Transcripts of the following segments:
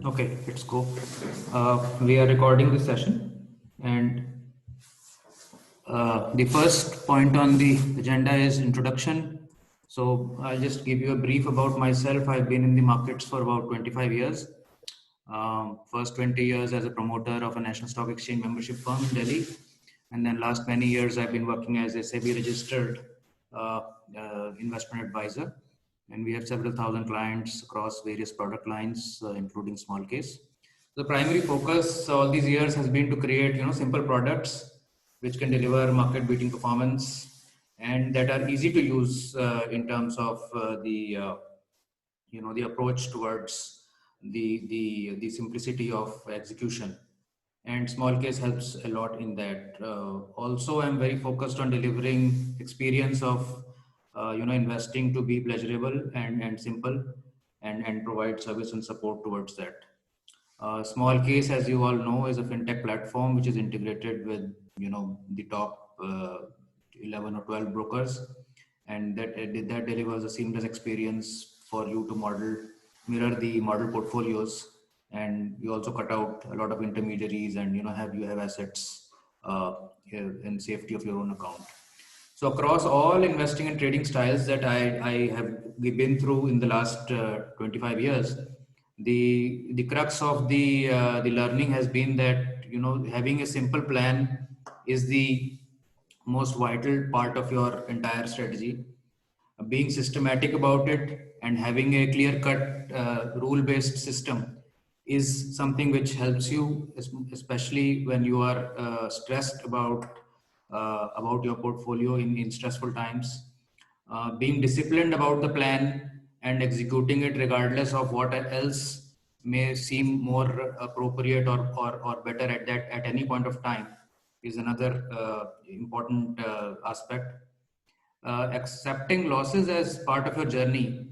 Okay, let's go. We are recording this session, and the first point on the agenda is introduction. So I'll just give you a brief about myself. I've been in the markets for about 25 years. First 20 years as a promoter of a national stock exchange membership firm in Delhi, and then last many years I've been working as a SEBI registered uh, investment advisor, and we have several thousand clients across various product lines, including small case. The primary focus all these years has been to create, simple products which can deliver market-beating performance and that are easy to use in terms of the approach towards the simplicity of execution. And small case helps a lot in that. Also, I'm very focused on delivering experience of investing to be pleasurable and simple, and provide service and support towards that. Small case, as you all know, is a fintech platform which is integrated with the top 11 or 12 brokers, and that delivers a seamless experience for you to mirror the model portfolios, and we also cut out a lot of intermediaries, and have assets in safety of your own account. So across all investing and trading styles that I have been through in the last 25 years, the crux of the learning has been that having a simple plan is the most vital part of your entire strategy. Being systematic about it and having a clear cut rule based system is something which helps you, especially when you are stressed about your portfolio in stressful times. Being disciplined about the plan and executing it regardless of what else may seem more appropriate or better at any point of time is another important aspect. Accepting losses as part of your journey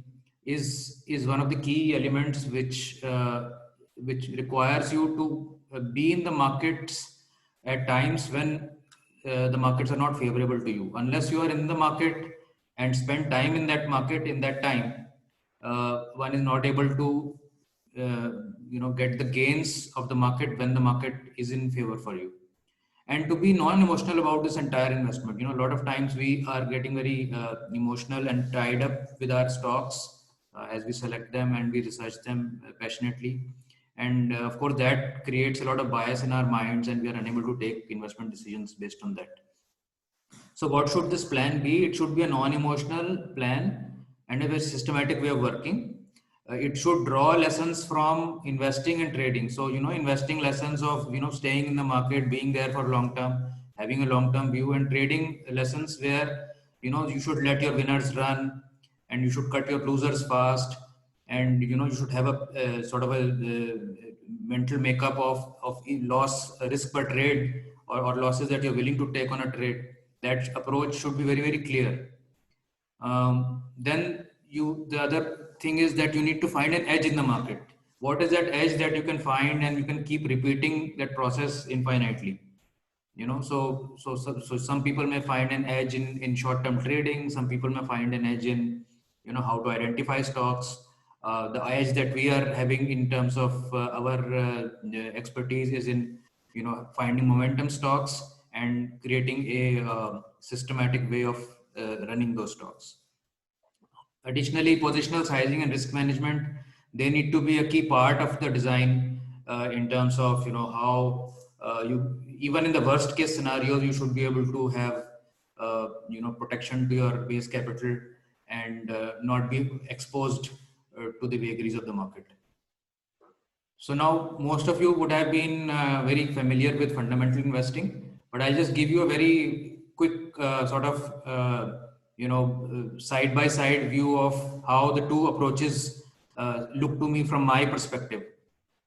is one of the key elements which requires you to be in the markets at times when the markets are not favorable to you. Unless you are in the market and spend time in that market in that time, one is not able to get the gains of the market when the market is in favor for you. And to be non-emotional about this entire investment, a lot of times we are getting very emotional and tied up with our stocks as we select them and we research them passionately, and of course that creates a lot of bias in our minds, and we are unable to take investment decisions based on that. So what should this plan be? It should be a non-emotional plan and a very systematic way of working. It should draw lessons from investing and trading. So, investing lessons of, staying in the market, being there for long term, having a long term view, and trading lessons where, you should let your winners run and you should cut your losers fast. And, you should have a sort of a mental makeup of loss, risk per trade, or losses that you're willing to take on a trade. That approach should be very, very clear. Then the other thing is that you need to find an edge in the market. What is that edge that you can find, and you can keep repeating that process infinitely? So some people may find an edge in short-term trading. Some people may find an edge in how to identify stocks. The edge that we are having in terms of our expertise is in finding momentum stocks and creating a systematic way of running those stocks. Additionally, positional sizing and risk management, they need to be a key part of the design in terms of how you, even in the worst case scenarios, you should be able to have protection to your base capital and not be exposed to the vagaries of the market. So now most of you would have been very familiar with fundamental investing, but I'll just give you a very quick sort of side by side view of how the two approaches look to me from my perspective.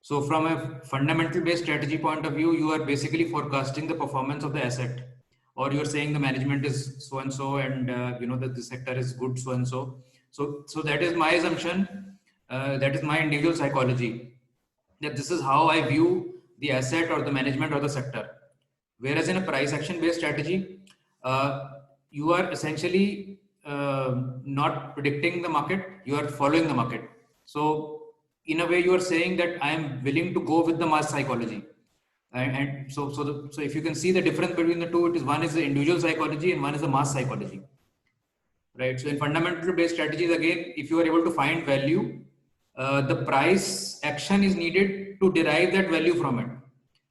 So from a fundamental based strategy point of view, you are basically forecasting the performance of the asset, or you're saying the management is so and so, and that the sector is good so and so. So that is my assumption. That is my individual psychology, that this is how I view the asset or the management or the sector. Whereas in a price action based strategy, you are essentially not predicting the market, you are following the market. So in a way you are saying that I am willing to go with the mass psychology. And so if you can see the difference between the two, it is one is the individual psychology and one is the mass psychology, right? So in fundamental based strategies, again, if you are able to find value, the price action is needed to derive that value from it.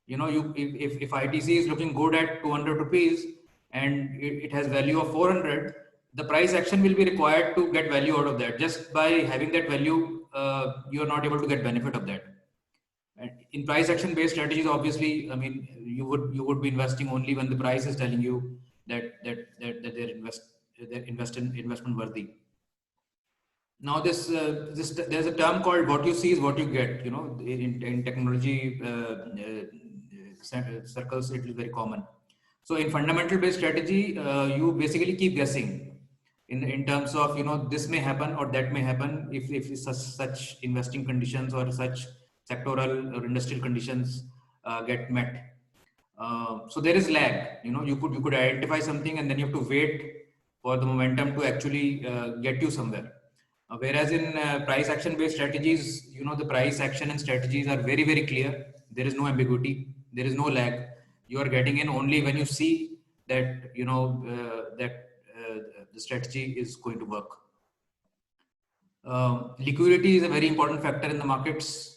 You know, if ITC is looking good at 200 rupees and it has value of 400, the price action will be required to get value out of that. Just by having that value, you are not able to get benefit of that. And in price action based strategies, obviously, I mean, you would be investing only when the price is telling you that they're investment worthy. Now this there's a term called what you see is what you get. You know, in technology circles, it is very common. So in fundamental based strategy, you basically keep guessing in terms of, you know, this may happen or that may happen if such investing conditions or such sectoral or industrial conditions get met. So there is lag. You know, you could identify something and then you have to wait for the momentum to actually get you somewhere. Whereas in price action based strategies, you know, the price action and strategies are very, very clear. There is no ambiguity. There is no lag. You are getting in only when you see that, you know, the strategy is going to work. Liquidity is a very important factor in the markets.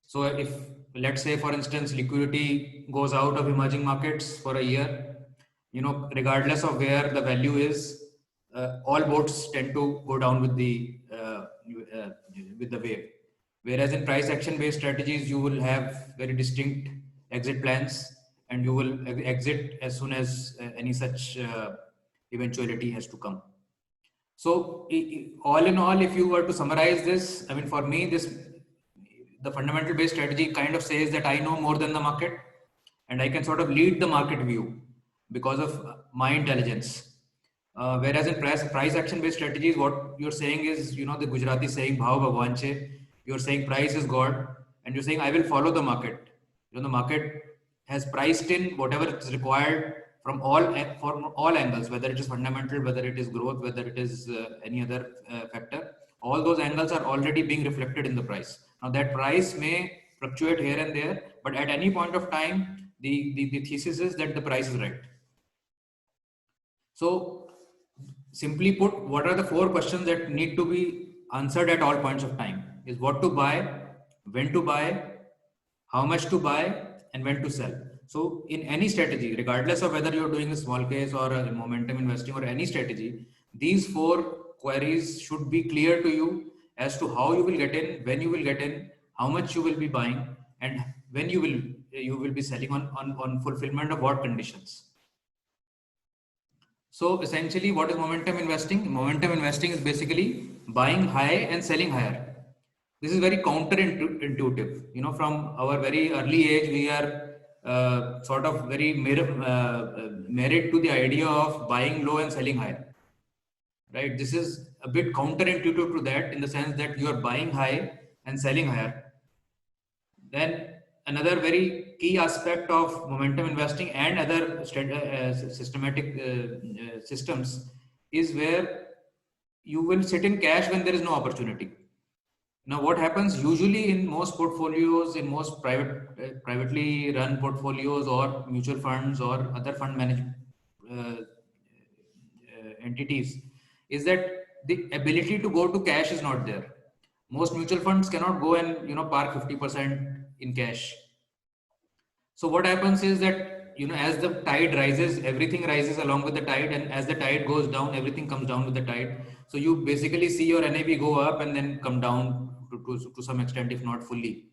So if, let's say, for instance, liquidity goes out of emerging markets for a year, you know, regardless of where the value is, all boats tend to go down with the wave. Whereas in price action based strategies, you will have very distinct exit plans and you will exit as soon as any such eventuality has to come. So all in all, if you were to summarize this, I mean, for me, the fundamental based strategy kind of says that I know more than the market and I can sort of lead the market view because of my intelligence. Whereas in price action based strategies, what you're saying is, you know, the Gujarati saying, Bhav Bhagwan che, you're saying price is God and you're saying, I will follow the market. You know, the market has priced in whatever is required from all angles, whether it is fundamental, whether it is growth, whether it is any other factor. All those angles are already being reflected in the price. Now that price may fluctuate here and there, but at any point of time, the thesis is that the price is right. So simply put, what are the 4 questions that need to be answered at all points of time? Is what to buy, when to buy, how much to buy, and when to sell. So in any strategy, regardless of whether you're doing a small case or a momentum investing or any strategy, these 4 queries should be clear to you as to how you will get in, when you will get in, how much you will be buying, and when you will be selling on fulfillment of what conditions. So essentially, what is momentum investing? Momentum investing is basically buying high and selling higher. This is very counterintuitive. You know, from our very early age, we are sort of very married to the idea of buying low and selling high. Right? This is a bit counterintuitive to that, in the sense that you are buying high and selling higher. Then another very key aspect of momentum investing and other systematic systems is where you will sit in cash when there is no opportunity. Now, what happens usually in most portfolios, in most privately run portfolios or mutual funds or other fund management entities, is that the ability to go to cash is not there. Most mutual funds cannot go and, you know, park 50% in cash. So what happens is that, you know, as the tide rises, everything rises along with the tide, and as the tide goes down, everything comes down with the tide. So you basically see your NAV go up and then come down to some extent, if not fully.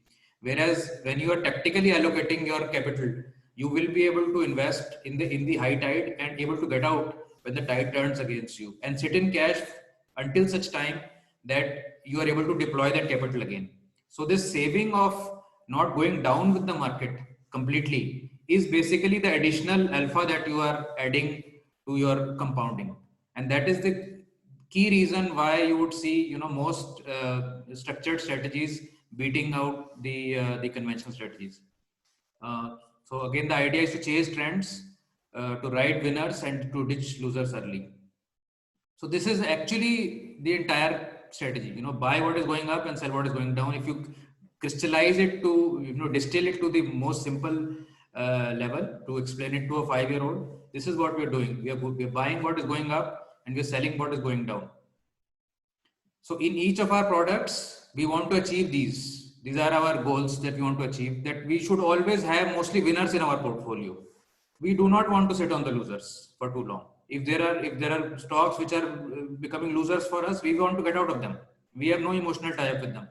Whereas when you are tactically allocating your capital, you will be able to invest in the high tide and able to get out when the tide turns against you, and sit in cash until such time that you are able to deploy that capital again. So this saving of not going down with the market completely is basically the additional alpha that you are adding to your compounding, and that is the key reason why you would see, you know, most structured strategies beating out the conventional strategies. So again, the idea is to chase trends, to ride winners and to ditch losers early. So this is actually the entire strategy. You know, buy what is going up and sell what is going down. If you crystallize it to, distill it to the most simple level to explain it to a 5-year-old, this is what we're doing. We're buying what is going up and we're selling what is going down. So in each of our products, we want to achieve these. These are our goals that we want to achieve, that we should always have mostly winners in our portfolio. We do not want to sit on the losers for too long. If there are stocks which are becoming losers for us, we want to get out of them. We have no emotional tie-up with them.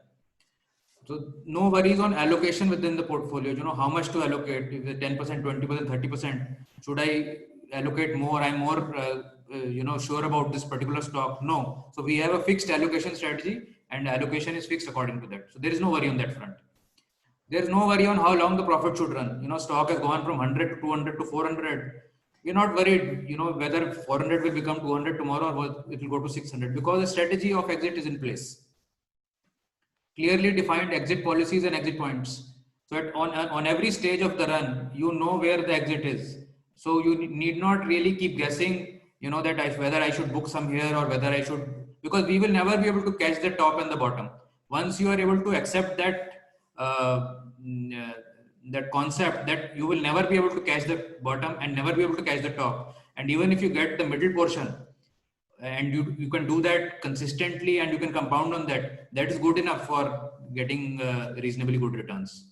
So no worries on allocation within the portfolio. How much to allocate? If it's 10%, 20%, 30%, should I allocate more? I'm more, sure about this particular stock. No. So we have a fixed allocation strategy, and allocation is fixed according to that. So there is no worry on that front. There is no worry on how long the profit should run. Stock has gone from 100 to 200 to 400. We're not worried, whether 400 will become 200 tomorrow or it will go to 600, because the strategy of exit is in place. Clearly defined exit policies and exit points. So on every stage of the run, you know where the exit is. So you need not really keep guessing, that whether I should book some here or whether I should, because we will never be able to catch the top and the bottom. Once you are able to accept that that concept that you will never be able to catch the bottom and never be able to catch the top, and even if you get the middle portion, and you can do that consistently and you can compound on that, that is good enough for getting reasonably good returns.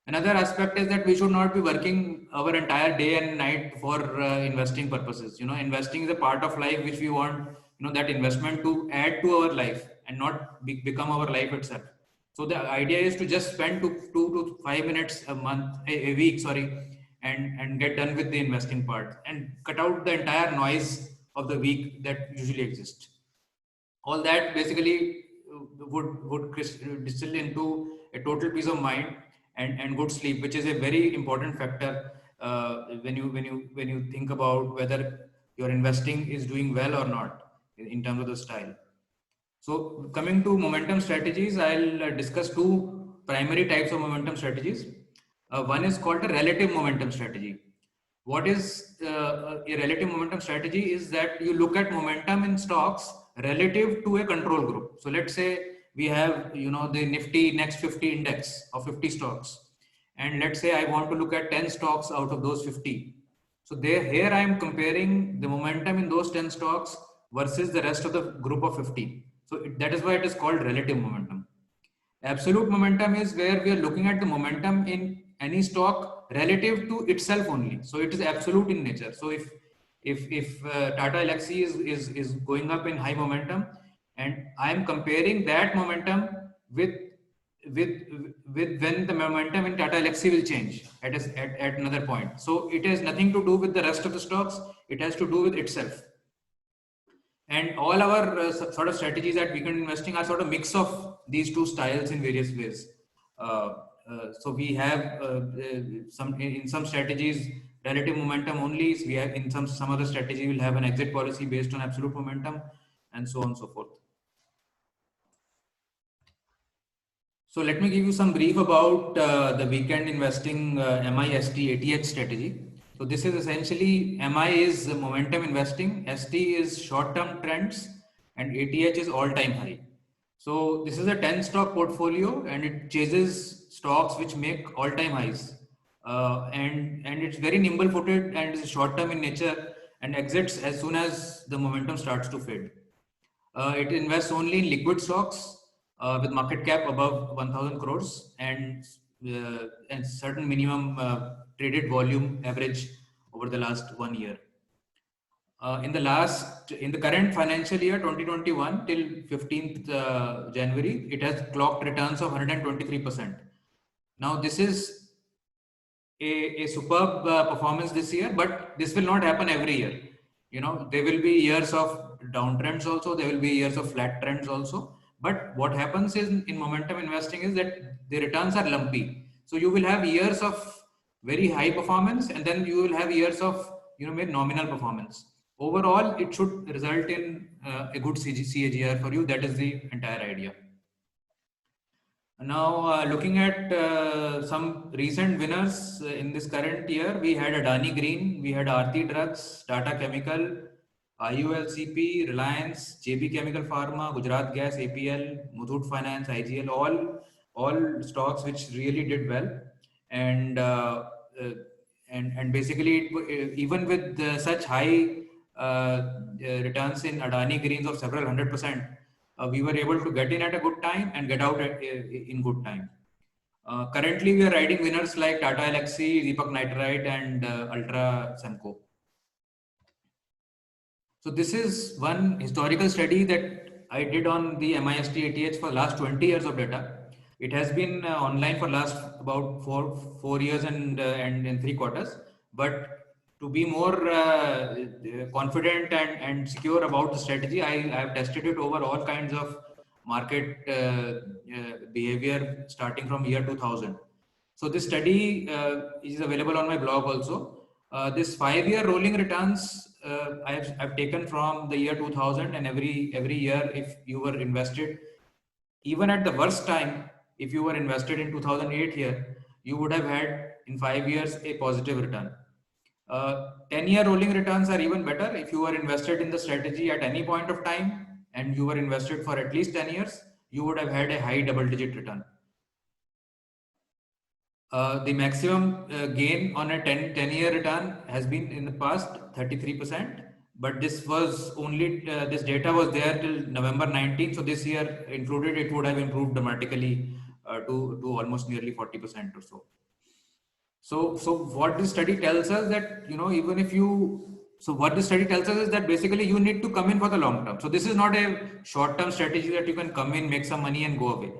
Another aspect is that we should not be working our entire day and night for investing purposes. Investing is a part of life which we want, that investment to add to our life and not become our life itself. So the idea is to just spend 2 to 5 minutes a week, and get done with the investing part and cut out the entire noise of the week that usually exists. All that basically would distill into a total peace of mind and good sleep, which is a very important factor when you think about whether your investing is doing well or not in terms of the style. So coming to momentum strategies, I'll discuss two primary types of momentum strategies. One is called a relative momentum strategy. What is a relative momentum strategy is that you look at momentum in stocks relative to a control group. So let's say we have, the Nifty Next 50 index of 50 stocks. And let's say I want to look at 10 stocks out of those 50. So here I am comparing the momentum in those 10 stocks versus the rest of the group of 50. So that is why it is called relative momentum. Absolute momentum is where we are looking at the momentum in any stock relative to itself only. So it is absolute in nature. So if Tata Elxsi is going up in high momentum, and I am comparing that momentum with when the momentum in Tata Elxsi will change at another point. So it has nothing to do with the rest of the stocks. It has to do with itself. And all our sort of strategies at Weekend Investing are sort of mix of these two styles in various ways. So we have in some strategies relative momentum only. We have in some other strategy we'll have an exit policy based on absolute momentum, and so on and so forth. So let me give you some brief about the Weekend Investing MIST ATH strategy. So this is essentially, MI is momentum investing, ST is short-term trends, and ATH is all-time high. So this is a 10 stock portfolio, and it chases stocks which make all-time highs. And it's very nimble-footed and is short-term in nature and exits as soon as the momentum starts to fade. It invests only in liquid stocks with market cap above 1,000 crores and certain minimum traded volume average over the last 1 year. In the current financial year 2021 till 15th January, it has clocked returns of 123%. Now this is a superb performance this year, but this will not happen every year. There will be years of downtrends also, there will be years of flat trends also. But what happens is in momentum investing is that the returns are lumpy. So you will have years of very high performance, and then you will have years of nominal performance. Overall, it should result in a good CAGR for you. That is the entire idea. Now, looking at some recent winners in this current year, we had Adani Green, we had Aarti Drugs, Tata Chemical, IULCP, Reliance, JB Chemical Pharma, Gujarat Gas, APL, Muthoot Finance, IGL, all all stocks which really did well, and basically even with such high returns in Adani Greens of several 100%, we were able to get in at a good time and get out in good time. Currently, we are riding winners like Tata Elxsi, Deepak Nitrite, and Ultra Semco. So this is one historical study that I did on the MIST ATH for last 20 years of data. It has been online for last about four years and 3/4. But to be more confident and secure about the strategy, I have tested it over all kinds of market behavior starting from year 2000. So this study is available on my blog also. This 5-year rolling returns I've taken from the year 2000, and every year, if you were invested, even at the worst time, if you were invested in 2008 here, you would have had in 5 years a positive return. 10-year rolling returns are even better. If you were invested in the strategy at any point of time and you were invested for at least 10 years, you would have had a high double-digit return. The maximum gain on a 10-year return has been in the past 33%, but this was only this data was there till November 19. So this year included, it would have improved dramatically to almost nearly 40% or so. So what this study tells us that, even if you, so what this study tells us is that basically you need to come in for the long term. So this is not a short-term strategy that you can come in, make some money and go away.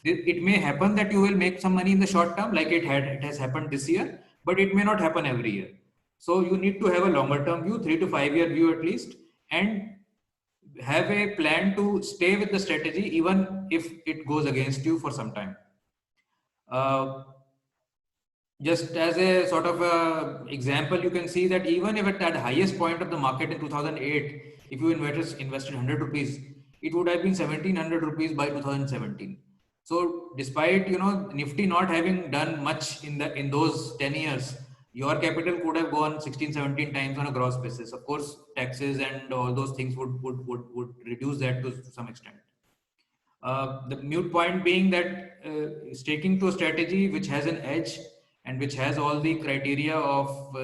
It may happen that you will make some money in the short term, like it has happened this year, but it may not happen every year. So you need to have a longer term view, 3 to 5 year view at least, and have a plan to stay with the strategy even if it goes against you for some time. Just as a sort of example, you can see that even if at that highest point of the market in 2008, if you invested 100 rupees, it would have been 1700 rupees by 2017. So despite Nifty not having done much in those 10 years, your capital could have gone 16, 17 times on a gross basis. Of course, taxes and all those things would reduce that to some extent. The mute point being that sticking to a strategy which has an edge and which has all the criteria of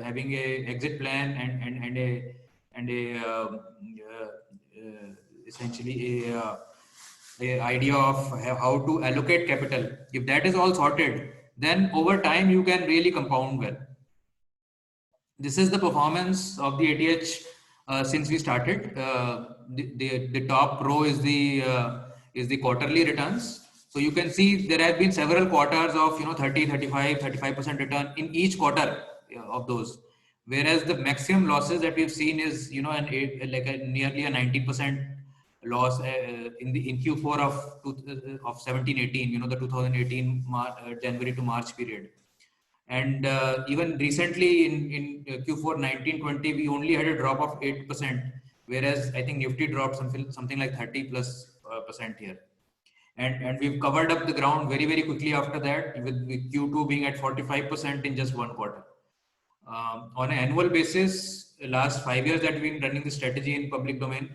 having a exit plan and essentially a idea of how to allocate capital. If that is all sorted, then over time you can really compound well. This is the performance of the ATH since we started. The top row is the quarterly returns. So you can see there have been several quarters of 30, 35, 35% return in each quarter of those. Whereas the maximum losses that we've seen is nearly a 90% loss in Q4 of 17-18. The 2018 January to March period. And even recently in Q4 19-20, we only had a drop of 8%, whereas I think Nifty dropped something like 30+% here. And we've covered up the ground very, very quickly after that, with Q2 being at 45% in just one quarter. On an annual basis, last 5 years that we've been running the strategy in public domain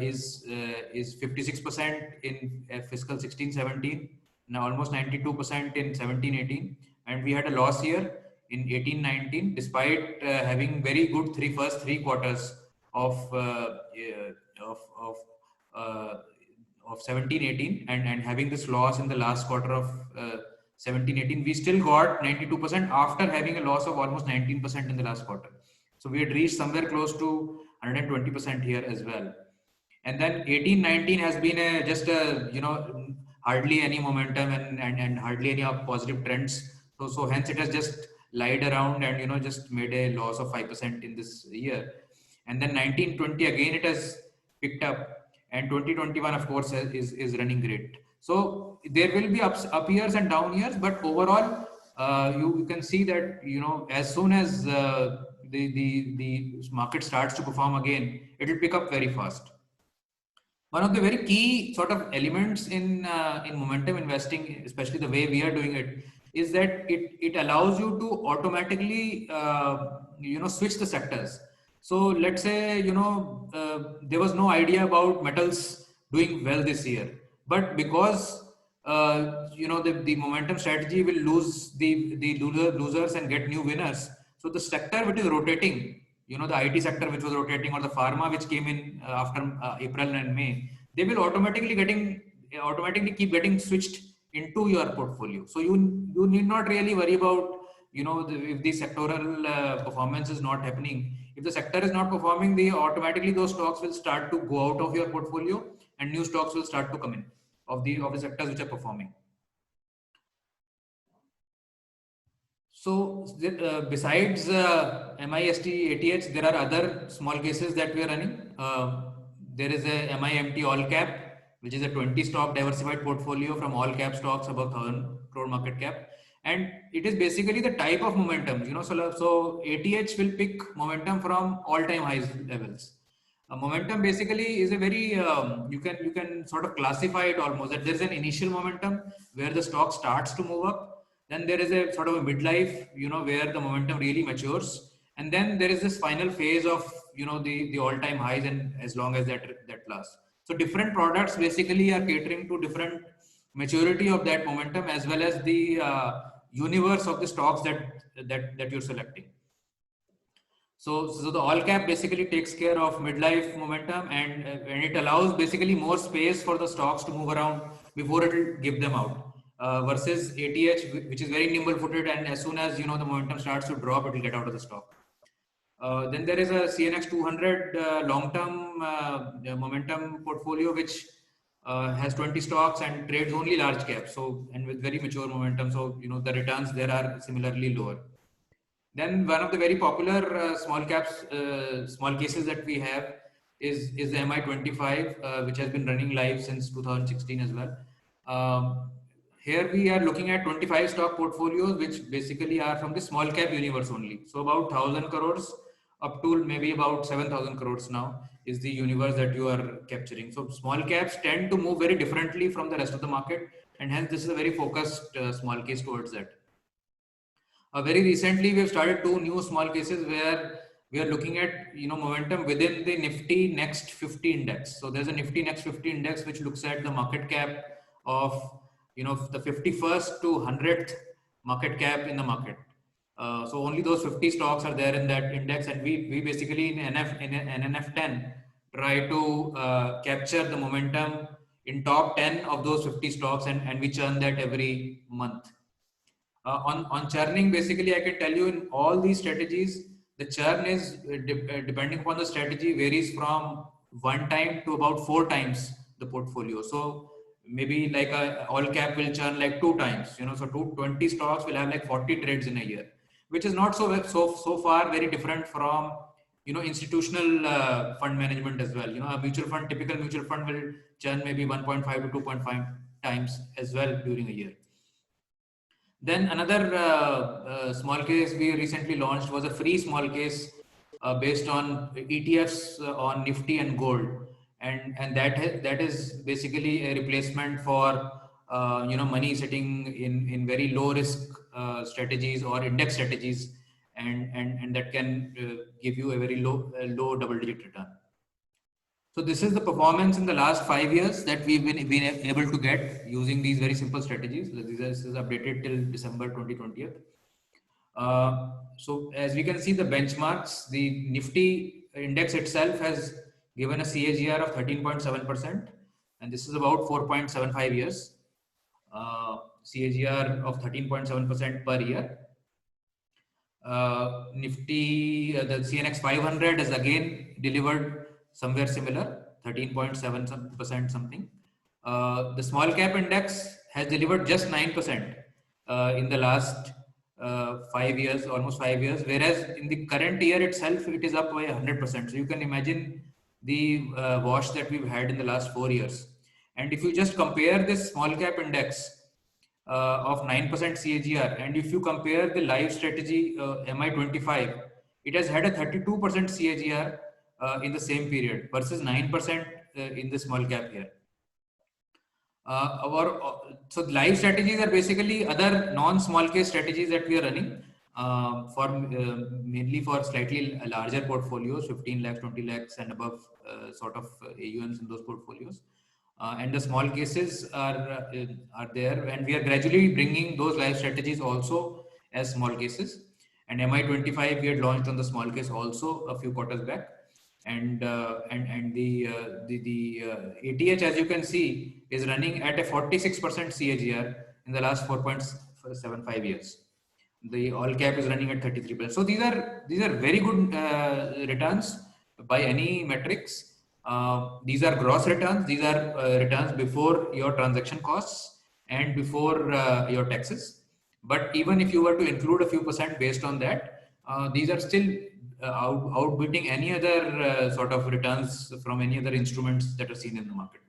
is 56% in fiscal 16-17, now almost 92% in 17-18. And we had a loss here in 18-19, despite having very good first three quarters of 17-18 and having this loss in the last quarter of 17-18. We still got 92% after having a loss of almost 19% in the last quarter. So we had reached somewhere close to 120% here as well. And then 18-19 has been just hardly any momentum and hardly any positive trends. So hence it has just lied around and just made a loss of 5% in this year. And then 19-20 again it has picked up, and 2021 of course is running great. So there will be up years and down years, but overall you can see that as soon as the market starts to perform again, it will pick up very fast. One of the very key sort of elements in momentum investing, especially the way we are doing it, is that it allows you to automatically switch the sectors. So let's say there was no idea about metals doing well this year, but because the momentum strategy will lose the losers and get new winners. So the sector which is rotating, the IT sector which was rotating, or the pharma which came in after April and May, they will automatically keep getting switched into your portfolio. So you need not really worry about if the sectoral performance is not happening. If the sector is not performing, automatically those stocks will start to go out of your portfolio and new stocks will start to come in of the sectors which are performing. So besides MIST ATH, there are other small cases that we are running. There is a MIMT All Cap, which is a 20 stock diversified portfolio from all cap stocks above 1,000 crore market cap. And it is basically the type of momentum, so ATH will pick momentum from all-time highs levels. Momentum basically is a very you can sort of classify it almost that there's an initial momentum where the stock starts to move up. Then there is a sort of a midlife, where the momentum really matures, and then there is this final phase of the all-time highs, and as long as that lasts. So different products basically are catering to different maturity of that momentum as well as the universe of the stocks that you're selecting. So the all cap basically takes care of midlife momentum, and it allows basically more space for the stocks to move around before it will give them out. Versus ATH, which is very nimble footed, and as soon as the momentum starts to drop, it will get out of the stock. Then there is a CNX 200 long-term momentum portfolio, which has 20 stocks and trades only large caps. So, and with very mature momentum. So, the returns there are similarly lower. Then one of the very popular small cases that we have is the MI25, which has been running live since 2016 as well. Here we are looking at 25 stock portfolios, which basically are from the small cap universe only. So about 1,000 crores up to maybe about 7,000 crores now is the universe that you are capturing. So small caps tend to move very differently from the rest of the market, and hence this is a very focused small case towards that. Very recently, we have started 2 new small cases where we are looking at momentum within the Nifty Next 50 index. So there's a Nifty Next 50 index which looks at the market cap of the 51st to 100th market cap in the market. So only those 50 stocks are there in that index, and we basically in NNF10 try to capture the momentum in top 10 of those 50 stocks, and we churn that every month. On churning, basically, I can tell you in all these strategies, the churn is depending upon the strategy varies from 1 time to about 4 times the portfolio. So maybe like a all cap will churn like 2 times, so 20 stocks will have like 40 trades in a year, which is not so far very different from institutional fund management as well. A typical mutual fund will churn maybe 1.5 to 2.5 times as well during a year. Then another small case we recently launched was a free small case based on ETFs on Nifty and gold, and that is basically a replacement for money sitting in very low risk strategies or index strategies, and that can give you a very low double digit return. So this is the performance in the last 5 years that we've been able to get using these very simple strategies. This is updated till December 2020. So as we can see the benchmarks, the Nifty index itself has given a CAGR of 13.7%, and this is about 4.75 years. CAGR of 13.7% per year. Nifty, the CNX 500 has again delivered somewhere similar, 13.7% something. The small cap index has delivered just 9% in the last 5 years, almost 5 years, whereas in the current year itself, it is up by 100%. So you can imagine the wash that we've had in the last 4 years. And if you just compare this small cap index of 9% CAGR, and if you compare the live strategy MI25, it has had a 32% CAGR in the same period versus 9% in the small cap here. So live strategies are basically other non-small case strategies that we are running for mainly for slightly larger portfolios, 15 lakhs, 20 lakhs and above sort of AUMs in those portfolios. and the small cases are there, and we are gradually bringing those live strategies also as small cases. And MI25 we had launched on the small case also a few quarters back, and ATH, as you can see, is running at a 46% CAGR in the last 4.75 years. The all cap is running at 33%. So these are very good returns by any metrics. These are gross returns. These are returns before your transaction costs and before your taxes. But even if you were to include a few percent based on that, these are still outbidding any other sort of returns from any other instruments that are seen in the market.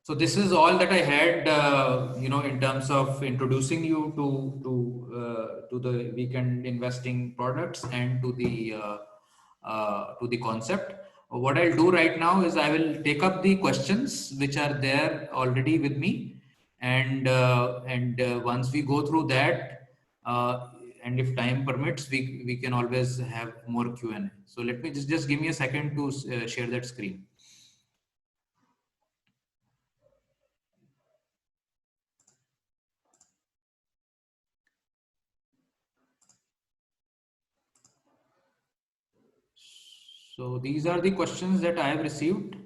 So this is all that I had, in terms of introducing you to the weekend investing products and to the concept. What I'll do right now is I will take up the questions which are there already with me, and once we go through that, and if time permits, we can always have more Q&A. So let me just give me a second to share that screen. So these are the questions that I have received.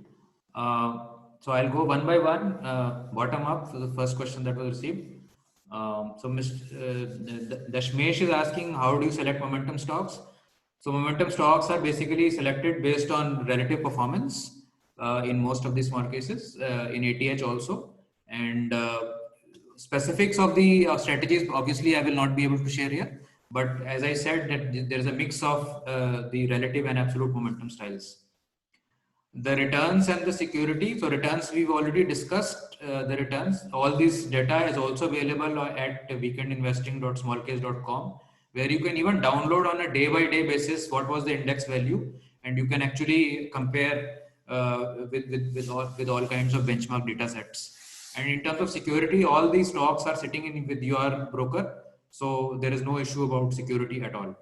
So I'll go one by one, bottom up. So the first question that was received. So Mr. Dashmesh is asking, how do you select momentum stocks? So momentum stocks are basically selected based on relative performance in most of the small cases, in ATH also. And specifics of the strategies, obviously, I will not be able to share here. But as I said, that there is a mix of the relative and absolute momentum styles. The returns and the security. So returns, we've already discussed the returns. All this data is also available at weekendinvesting.smallcase.com, where you can even download on a day-by-day basis what was the index value, and you can actually compare with all kinds of benchmark data sets. And in terms of security, all these stocks are sitting in with your broker, so there is no issue about security at all.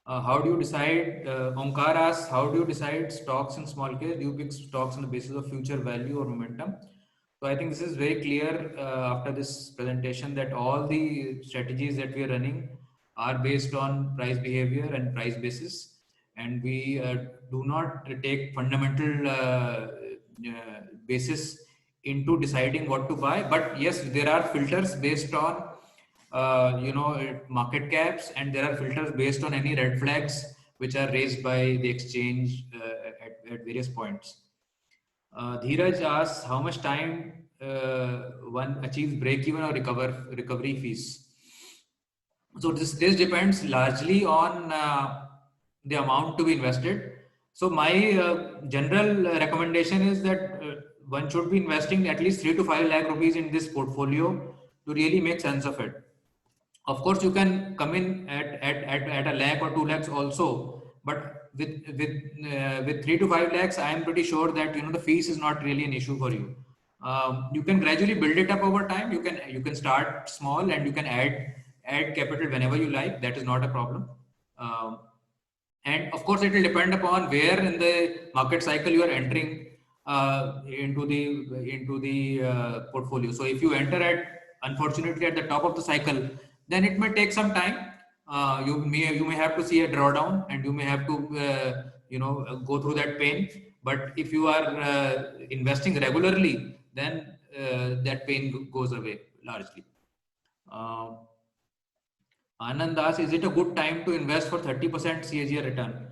How do you decide, Omkar asks, how do you decide stocks in small case? Do you pick stocks on the basis of future value or momentum? So I think this is very clear after this presentation that all the strategies that we are running are based on price behavior and price basis. And we do not take fundamental basis into deciding what to buy. But yes, there are filters based on market caps, and there are filters based on any red flags which are raised by the exchange at various points. Dheeraj asks, how much time one achieves break even or recovery fees? So this depends largely on the amount to be invested. So my general recommendation is that one should be investing at least 3 to 5 lakh rupees in this portfolio to really make sense of it. Of course, you can come in at a lakh or 2 lakhs also, but with 3 to 5 lakhs, I am pretty sure that the fees is not really an issue for you. You can gradually build it up over time. You can start small and you can add capital whenever you like. That is not a problem. And of course, it will depend upon where in the market cycle you are entering into the portfolio. So if you enter unfortunately at the top of the cycle, then it may take some time. You may have to see a drawdown, and you may have to go through that pain. But if you are investing regularly, then that pain goes away largely. Anand asks, is it a good time to invest for 30% CAGR return?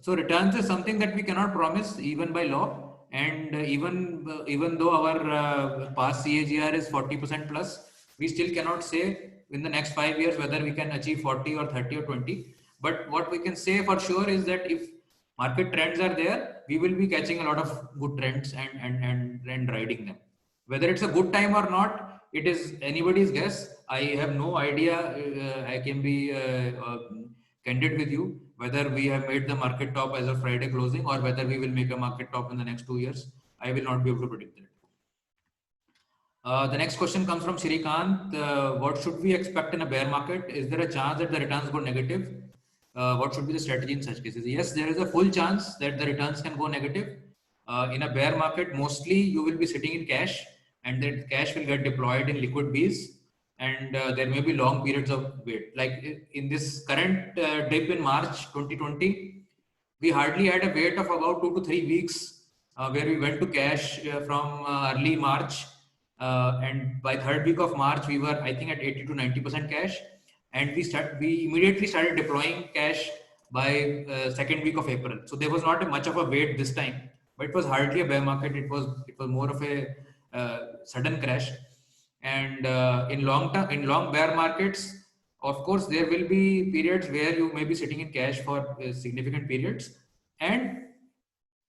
So returns is something that we cannot promise even by law, and even though our past CAGR is 40% plus, we still cannot say in the next 5 years whether we can achieve 40 or 30 or 20. But what we can say for sure is that if market trends are there, we will be catching a lot of good trends and riding them. Whether it's a good time or not, it is anybody's guess. I have no idea. I can be candid with you whether we have made the market top as of Friday closing or whether we will make a market top in the next 2 years. I will not be able to predict that. The next question comes from Shrikant. What should we expect in a bear market? Is there a chance that the returns go negative? What should be the strategy in such cases? Yes, there is a full chance that the returns can go negative. In a bear market, mostly you will be sitting in cash, and that cash will get deployed in liquid Bs, and there may be long periods of wait. Like in this current dip in March 2020, we hardly had a wait of about 2 to 3 weeks, where we went to cash from early March, and by third week of March we were, I think, at 80 to 90% cash, and we immediately started deploying cash by second week of April. So there was not a much of a wait this time, but it was hardly a bear market. It was more of a sudden crash. And in long bear markets, of course, there will be periods where you may be sitting in cash for significant periods. And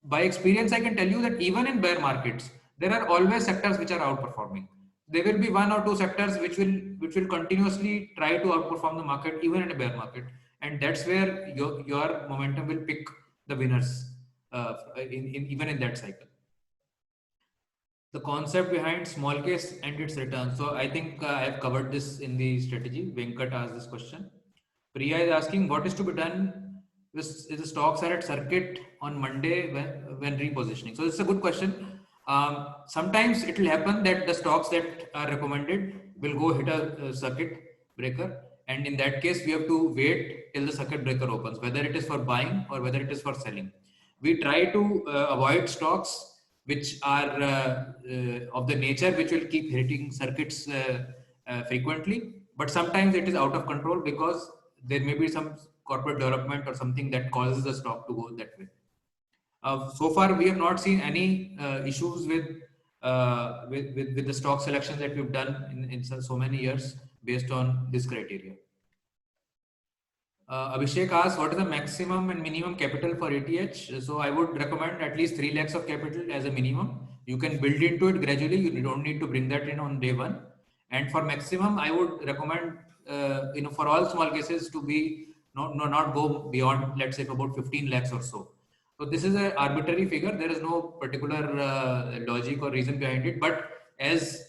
by experience, I can tell you that even in bear markets, there are always sectors which are outperforming. There will be one or two sectors which will continuously try to outperform the market even in a bear market, and that's where your momentum will pick the winners in even in that cycle. The concept behind small case and its return. So I think I have covered this in the strategy. Venkat asked this question. Priya is asking what is to be done if the stocks are at circuit on Monday when repositioning. So this is a good question. Sometimes it will happen that the stocks that are recommended will go hit a circuit breaker. And in that case, we have to wait till the circuit breaker opens, whether it is for buying or whether it is for selling. We try to avoid stocks which are of the nature which will keep hitting circuits frequently, but sometimes it is out of control because there may be some corporate development or something that causes the stock to go that way. So far, we have not seen any issues with the stock selection that we've done in so many years based on this criteria. Abhishek asks, what is the maximum and minimum capital for ATH? So I would recommend at least 3 lakhs of capital as a minimum. You can build into it gradually. You don't need to bring that in on day one. And for maximum, I would recommend, for all small cases to be not go beyond, let's say, about 15 lakhs or so. So this is an arbitrary figure. There is no particular logic or reason behind it. But as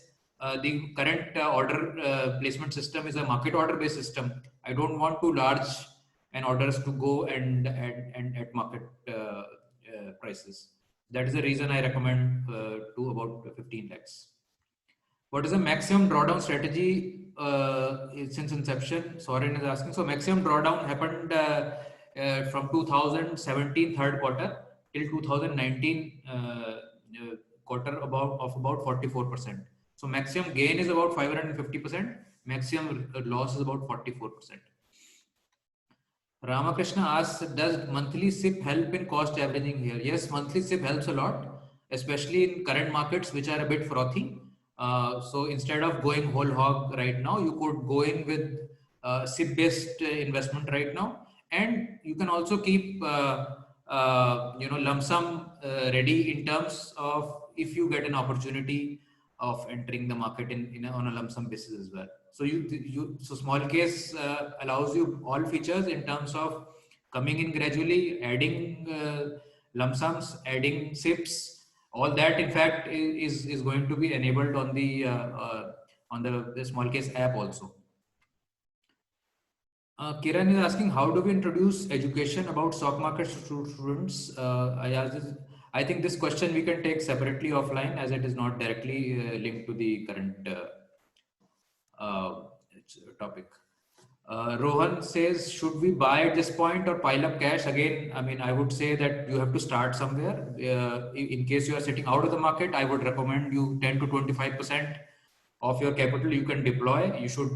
the current order placement system is a market order based system, I don't want too large and orders to go and at market prices. That is the reason I recommend to about 15 lakhs. What is the maximum drawdown strategy since inception? Soren is asking. So maximum drawdown happened from 2017 third quarter till 2019 quarter of about 44%. So maximum gain is about 550%. Maximum loss is about 44%. Ramakrishna asks, does monthly SIP help in cost averaging here? Yes, monthly SIP helps a lot, especially in current markets, which are a bit frothy. So instead of going whole hog right now, you could go in with SIP-based investment right now, and you can also keep lump sum ready in terms of if you get an opportunity of entering the market on a lump sum basis as well. So so small case allows you all features in terms of coming in gradually, adding lump sums, adding SIPs. All that, in fact, is going to be enabled on the small case app also. Kiran is asking, how do we introduce education about stock markets to students? I think this question we can take separately offline, as it is not directly linked to the current topic. Rohan says, should we buy at this point or pile up cash? Again, I mean, I would say that you have to start somewhere. In case you are sitting out of the market, I would recommend you 10 to 25% of your capital you can deploy. You should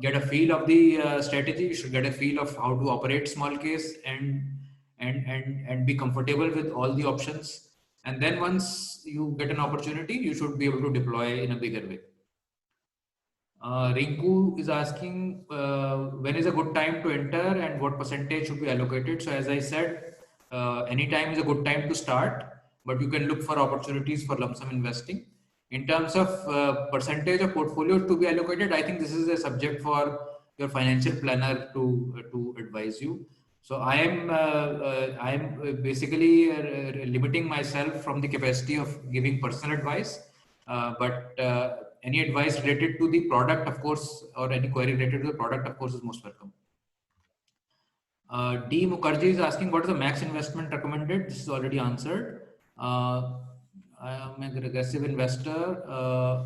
get a feel of the strategy. You should get a feel of how to operate small case and be comfortable with all the options. And then once you get an opportunity, you should be able to deploy in a bigger way. Rinku is asking, when is a good time to enter and what percentage should be allocated? So as I said, any time is a good time to start, but you can look for opportunities for lump sum investing. In terms of percentage of portfolio to be allocated, I think this is a subject for your financial planner to advise you. So I am basically limiting myself from the capacity of giving personal advice, but any advice related to the product, of course, or any query related to the product, of course, is most welcome. D. Mukherjee is asking, what is the max investment recommended? This is already answered. I am a regressive investor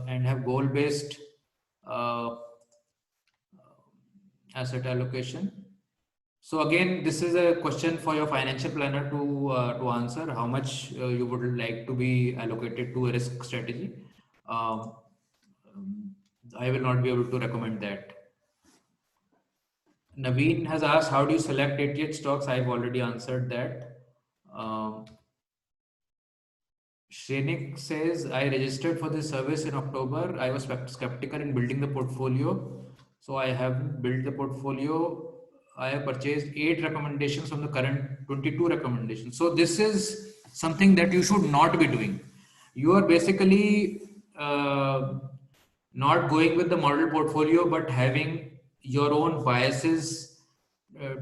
and have goal-based uh, asset allocation. So again, this is a question for your financial planner to answer. How much you would like to be allocated to a risk strategy? Um, I will not be able to recommend that. Naveen has asked, how do you select 88 stocks? I've already answered that. Um, Shrenik says, I registered for this service in October. I was skeptical in building the portfolio. So I have built the portfolio. I have purchased 8 recommendations from the current 22 recommendations. So this is something that you should not be doing. You are basically not going with the model portfolio, but having your own biases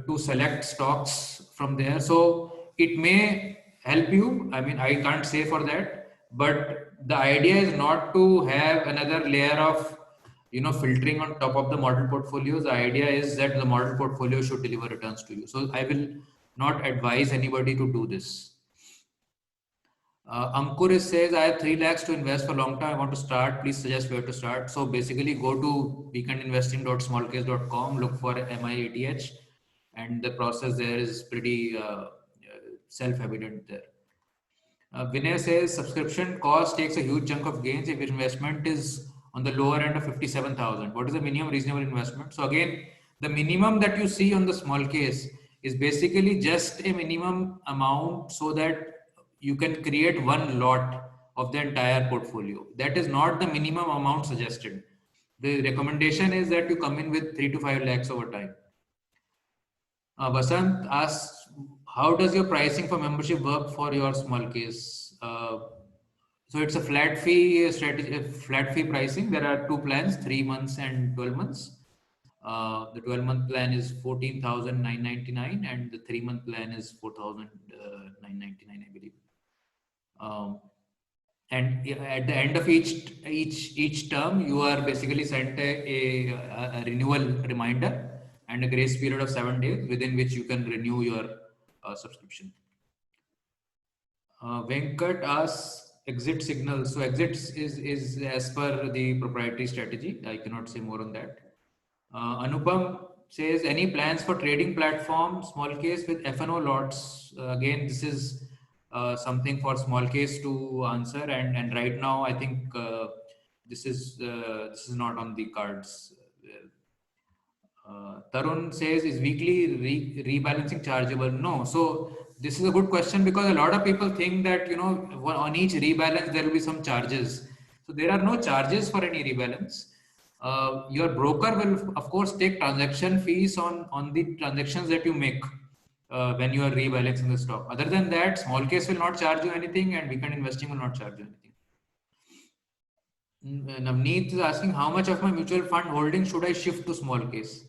to select stocks from there. So it may help you. I mean, I can't say for that, but the idea is not to have another layer of filtering on top of the model portfolios. The idea is that the model portfolio should deliver returns to you. So I will not advise anybody to do this. Ankur says, I have 3 lakhs to invest for long time. I want to start. Please suggest where to start. So basically go to weekendinvesting.smallcase.com, look for MIATH, and the process there is pretty self-evident there. Vinay says, subscription cost takes a huge chunk of gains if investment is on the lower end of 57,000. What is the minimum reasonable investment? So again, the minimum that you see on the small case is basically just a minimum amount so that you can create one lot of the entire portfolio. That is not the minimum amount suggested. The recommendation is that you come in with 3 to 5 lakhs over time. Vasant asks, how does your pricing for membership work for your small case? So it's a flat fee strategy, flat fee pricing. There are 2 plans, 3 months and 12 months. The 12-month plan is 14,999 and the 3-month plan is 4,999, I believe. And at the end of each term, you are basically sent a renewal reminder and a grace period of 7 days within which you can renew your subscription. Venkat asks exit signals. So exits is as per the proprietary strategy. I cannot say more on that. Anupam says, any plans for trading platform, small case with F&O lots? Again, this is something for small case to answer, and right now I think this is not on the cards. Tarun says, is weekly rebalancing chargeable? No. So this is a good question because a lot of people think that on each rebalance there will be some charges. So there are no charges for any rebalance. Your broker will of course take transaction fees on the transactions that you make when you are rebalancing the stock. Other than that, small case will not charge you anything and weekend investing will not charge you anything. Navneet is asking, how much of my mutual fund holding should I shift to small case?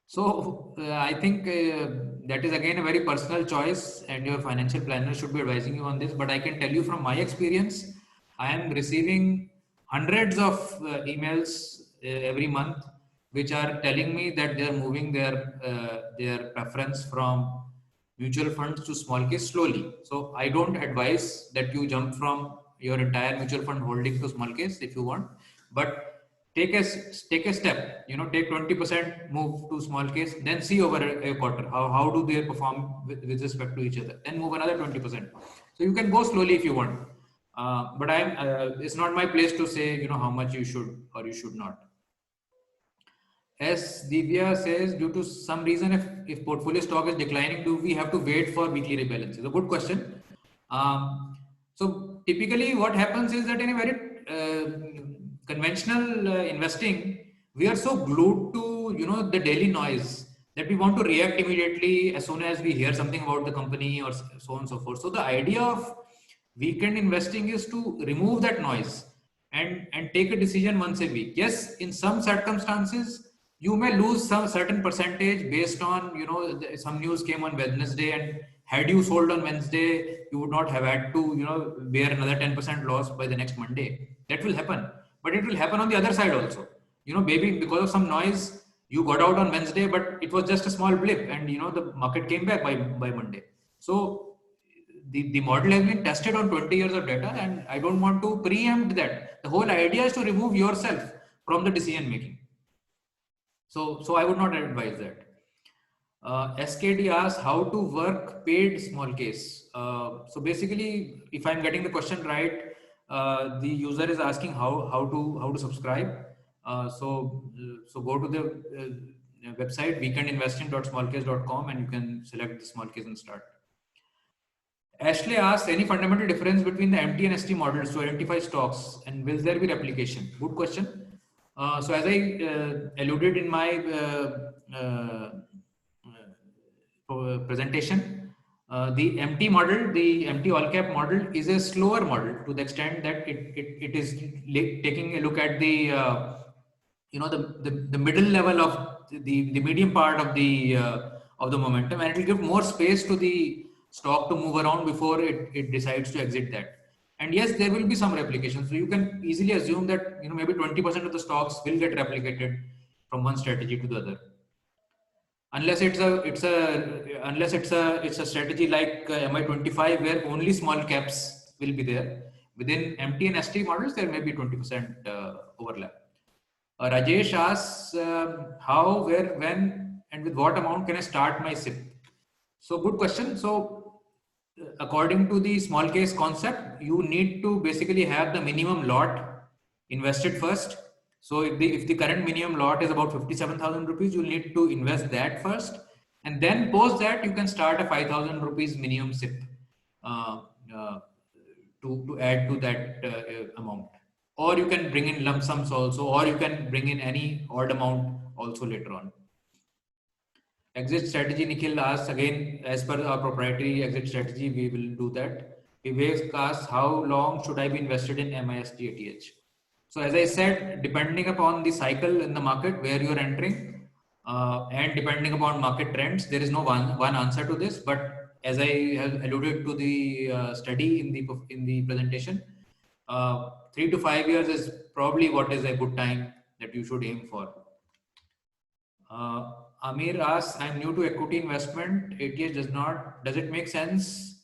So I think that is again a very personal choice and your financial planner should be advising you on this. But I can tell you from my experience, I am receiving hundreds of emails every month which are telling me that they are moving their preference from mutual funds to small case slowly. So I don't advise that you jump from your entire mutual fund holding to small case if you want, but take a step, take 20% move to small case, then see over a quarter how do they perform with respect to each other, then move another 20%. So you can go slowly if you want, but it's not my place to say how much you should or you should not. As Divya says, due to some reason, if portfolio stock is declining, do we have to wait for weekly rebalance? It's a good question. So typically what happens is that in a very conventional investing, we are so glued to the daily noise that we want to react immediately as soon as we hear something about the company or so on and so forth. So the idea of weekend investing is to remove that noise and take a decision once a week. Yes, in some circumstances you may lose some certain percentage based on some news came on Wednesday, and had you sold on Wednesday you would not have had to bear another 10% loss by the next Monday. That will happen, but it will happen on the other side also. Maybe because of some noise you got out on Wednesday, but it was just a small blip and the market came back by Monday. So the model has been tested on 20 years of data, and I don't want to preempt that. The whole idea is to remove yourself from the decision making. So I would not advise that. SKD asks how to work paid small case. So basically, if I'm getting the question right, the user is asking how to subscribe. So go to the website weekendinvesting.smallcase.com and you can select the small case and start. Ashley asks, any fundamental difference between the MT and ST models to identify stocks, and will there be replication? Good question. So as I alluded in my presentation, the MT model, the MT all cap model, is a slower model to the extent that it is taking a look at the the middle level of the medium part of the momentum, and it will give more space to the stock to move around before it decides to exit that. And yes, there will be some replication. So you can easily assume that maybe 20% of the stocks will get replicated from one strategy to the other, unless it's a strategy like MI25 where only small caps will be there. Within MT and ST models, there may be 20% overlap. Rajesh asks, how, where, when, and with what amount can I start my SIP? So good question. So according to the small case concept, you need to basically have the minimum lot invested first. So if the current minimum lot is about 57,000 rupees, you'll need to invest that first. And then post that, you can start a 5,000 rupees minimum SIP to add to that amount. Or you can bring in lump sums also, or you can bring in any odd amount also later on. Exit strategy, Nikhil asks again, as per our proprietary exit strategy, we will do that. Vivek asks, how long should I be invested in MIST ATH? So as I said, depending upon the cycle in the market where you're entering, and depending upon market trends, there is no one answer to this. But as I have alluded to the study in the presentation, 3 to 5 years is probably what is a good time that you should aim for. Amir asks, I'm new to equity investment. ATH does not. Does it make sense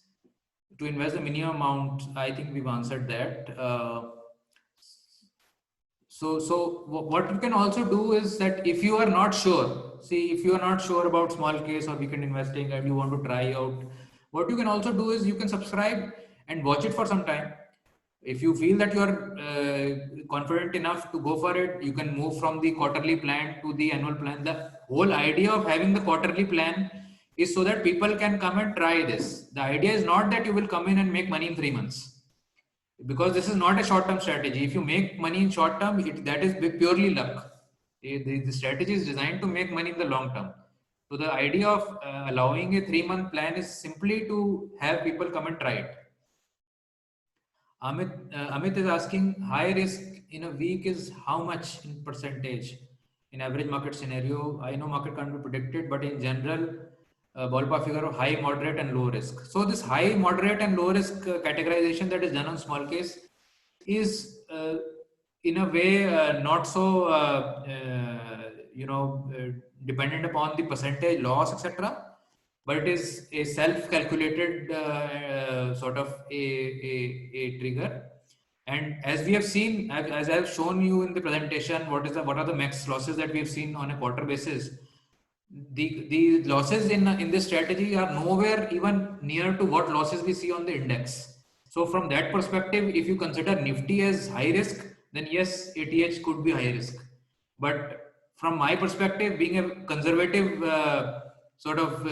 to invest the minimum amount? I think we've answered that. So what you can also do is that if you are not sure, if you are not sure about small case or weekend investing and you want to try out, what you can also do is you can subscribe and watch it for some time. If you feel that you are confident enough to go for it, you can move from the quarterly plan to the annual plan. The whole idea of having the quarterly plan is so that people can come and try this. The idea is not that you will come in and make money in 3 months, because this is not a short-term strategy. If you make money in short term, that is purely luck. The strategy is designed to make money in the long term. So the idea of allowing a 3-month plan is simply to have people come and try it. Amit is asking, high risk in a week is how much in percentage in average market scenario? I know market can't be predicted, but in general, ballpark figure of high, moderate, and low risk. So this high, moderate, and low risk categorization that is done on small case is in a way not so dependent upon the percentage loss, etc. But it is a self-calculated sort of a trigger. And as we have seen, as I have shown you in the presentation, what are the max losses that we have seen on a quarter basis? The losses in this strategy are nowhere even near to what losses we see on the index. So from that perspective, if you consider Nifty as high risk, then yes, ATH could be high risk. But from my perspective, being a conservative sort of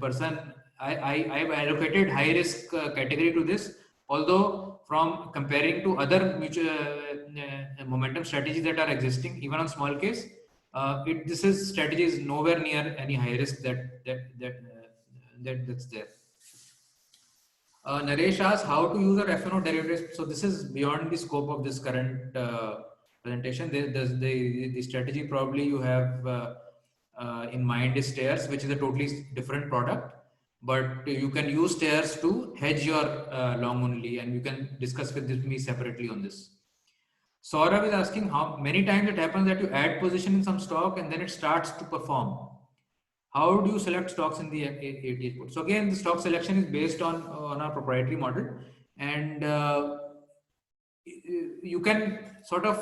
person, I've allocated high risk category to this. Although from comparing to other mutual momentum strategies that are existing, even on small case, this strategy is nowhere near any high risk that's there. Naresh asks how to use our F&O derivatives. So this is beyond the scope of this current presentation. The strategy probably you have in mind is Stairs, which is a totally different product. But you can use Stairs to hedge your long only, and you can discuss with me separately on this. Saurav is asking how many times it happens that you add position in some stock and then it starts to perform. How do you select stocks in the ATH port? So again, the stock selection is based on our proprietary model, and you can sort of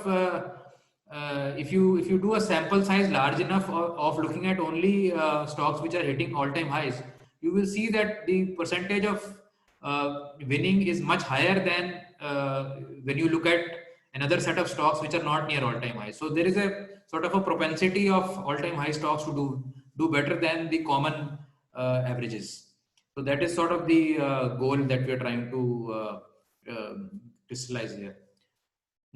if you do a sample size large enough of looking at only stocks which are hitting all-time highs, you will see that the percentage of winning is much higher than when you look at another set of stocks which are not near all-time highs. So there is a sort of a propensity of all-time high stocks to do better than the common averages. So that is sort of the goal that we are trying to crystallize here.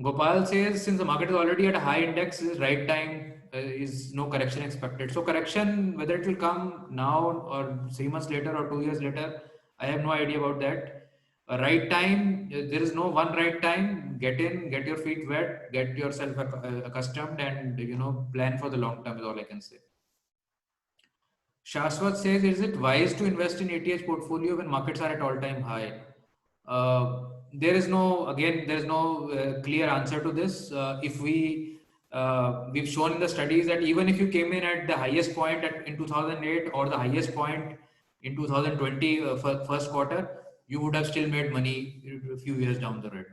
Gopal says, since the market is already at a high index, is right time, is no correction expected. So correction, whether it will come now or 3 months later or 2 years later, I have no idea about that. A right time, there is no one right time. Get in, get your feet wet, get yourself accustomed, and plan for the long term is all I can say. Shashwat says, is it wise to invest in ATH portfolio when markets are at all-time high? There is no clear answer to this. If we've shown in the studies that even if you came in at the highest point in 2008 or the highest point in 2020 first quarter, you would have still made money a few years down the road.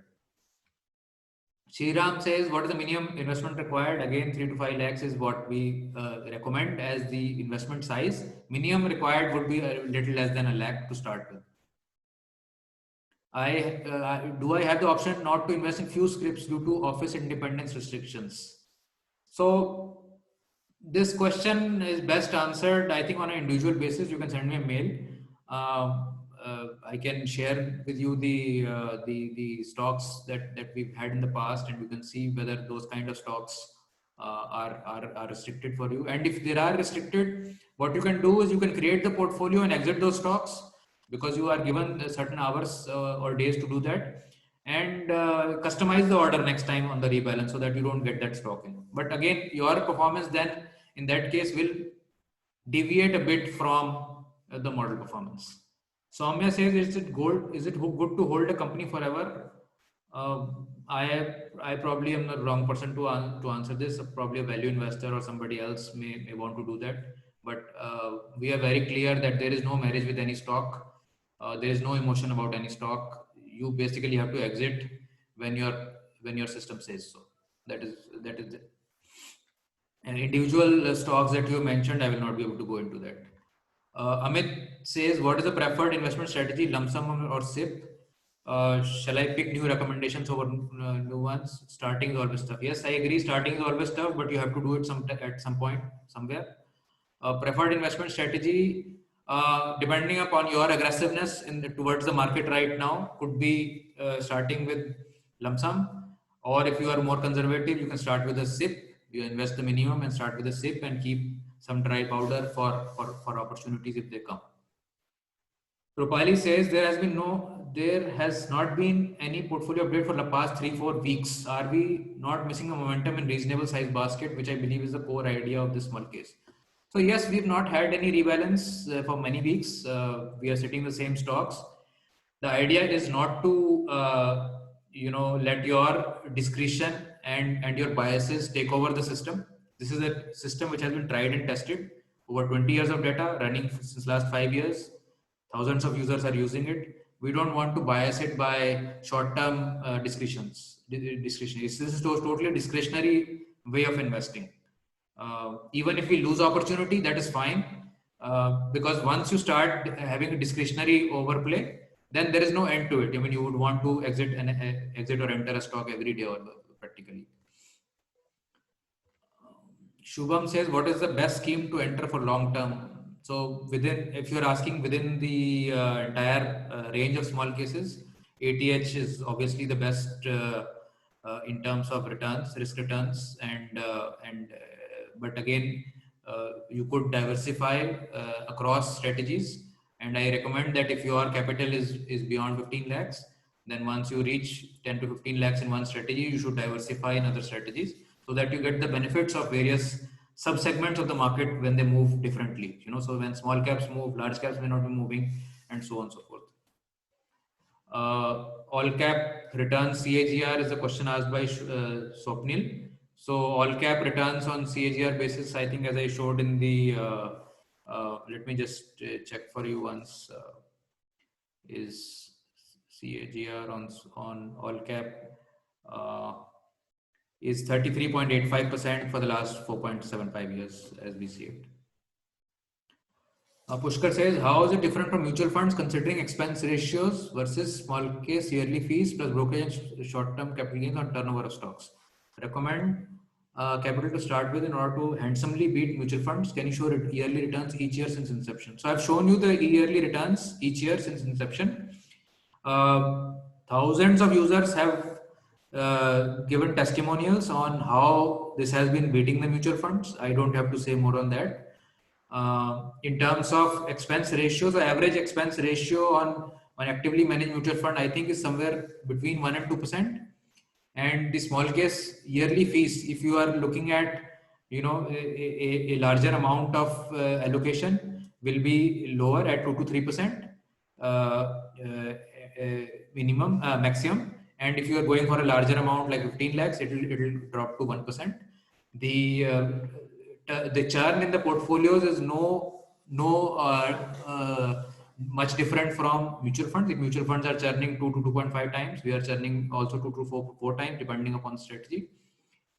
Sriram says, what is the minimum investment required? Again, 3 to 5 lakhs is what we recommend as the investment size. Minimum required would be a little less than a lakh to start with. Do I have the option not to invest in few scripts due to office independence restrictions? So this question is best answered, I think, on an individual basis. You can send me a mail. I can share with you the stocks that we've had in the past, and you can see whether those kind of stocks are restricted for you. And if they are restricted, what you can do is you can create the portfolio and exit those stocks, because you are given certain hours or days to do that, and customize the order next time on the rebalance so that you don't get that stock in. But again, your performance then in that case will deviate a bit from the model performance. Soumya says, is it good to hold a company forever? I probably am the wrong person to answer this. Probably a value investor or somebody else may want to do that. But we are very clear that there is no marriage with any stock. There is no emotion about any stock. You basically have to exit when your system says so. That is it. And individual stocks that you mentioned, I will not be able to go into that. Amit says, what is the preferred investment strategy, lump sum or SIP? Shall I pick new recommendations over new ones? Starting is always tough. Yes, I agree. Starting is always tough, but you have to do it at some point, somewhere. Preferred investment strategy, depending upon your aggressiveness towards the market right now, could be starting with lump sum, or if you are more conservative, you can start with a SIP. You invest the minimum and start with a SIP and keep some dry powder for opportunities if they come. Rupali says, there has not been any portfolio update for the past 3-4 weeks. Are we not missing a momentum in reasonable size basket, which I believe is the core idea of this small case? So yes, we've not had any rebalance for many weeks. We are sitting the same stocks. The idea is not to let your discretion and your biases take over the system. This is a system which has been tried and tested. Over 20 years of data running since last 5 years. Thousands of users are using it. We don't want to bias it by short-term discretion. This is totally a discretionary way of investing. Even if we lose opportunity, that is fine. Because once you start having a discretionary overplay, then there is no end to it. I mean, you would want to exit or enter a stock every day or practically. Shubham says, what is the best scheme to enter for long term? So if you're asking within the entire range of small cases, ATH is obviously the best in terms of risk returns, but again, you could diversify across strategies. And I recommend that if your capital is beyond 15 lakhs, then once you reach 10 to 15 lakhs in one strategy, you should diversify in other strategies so that you get the benefits of various sub-segments of the market when they move differently. So when small caps move, large caps may not be moving, and so on and so forth. All cap returns CAGR is a question asked by Swapnil. So all cap returns on CAGR basis, I think, as I showed in the Let me just check for you once. Is CAGR on all cap is 33.85% for the last 4.75 years as we see it. Pushkar says, how is it different from mutual funds considering expense ratios versus small case yearly fees plus brokerage and short-term capital gains on turnover of stocks? Recommend capital to start with in order to handsomely beat mutual funds. Can you show yearly returns each year since inception? So I've shown you the yearly returns each year since inception. Thousands of users have given testimonials on how this has been beating the mutual funds. I don't have to say more on that. In terms of expense ratios, the average expense ratio on actively managed mutual fund, I think, is somewhere between 1 and 2%. And the small case yearly fees, if you are looking at, a larger amount of allocation, will be lower at 2 to 3% maximum. And if you are going for a larger amount like 15 lakhs, it will drop to 1%. The churn in the portfolios is much different from mutual funds. If mutual funds are churning 2 to 2.5 times, we are churning also 2 to 4 times depending upon strategy.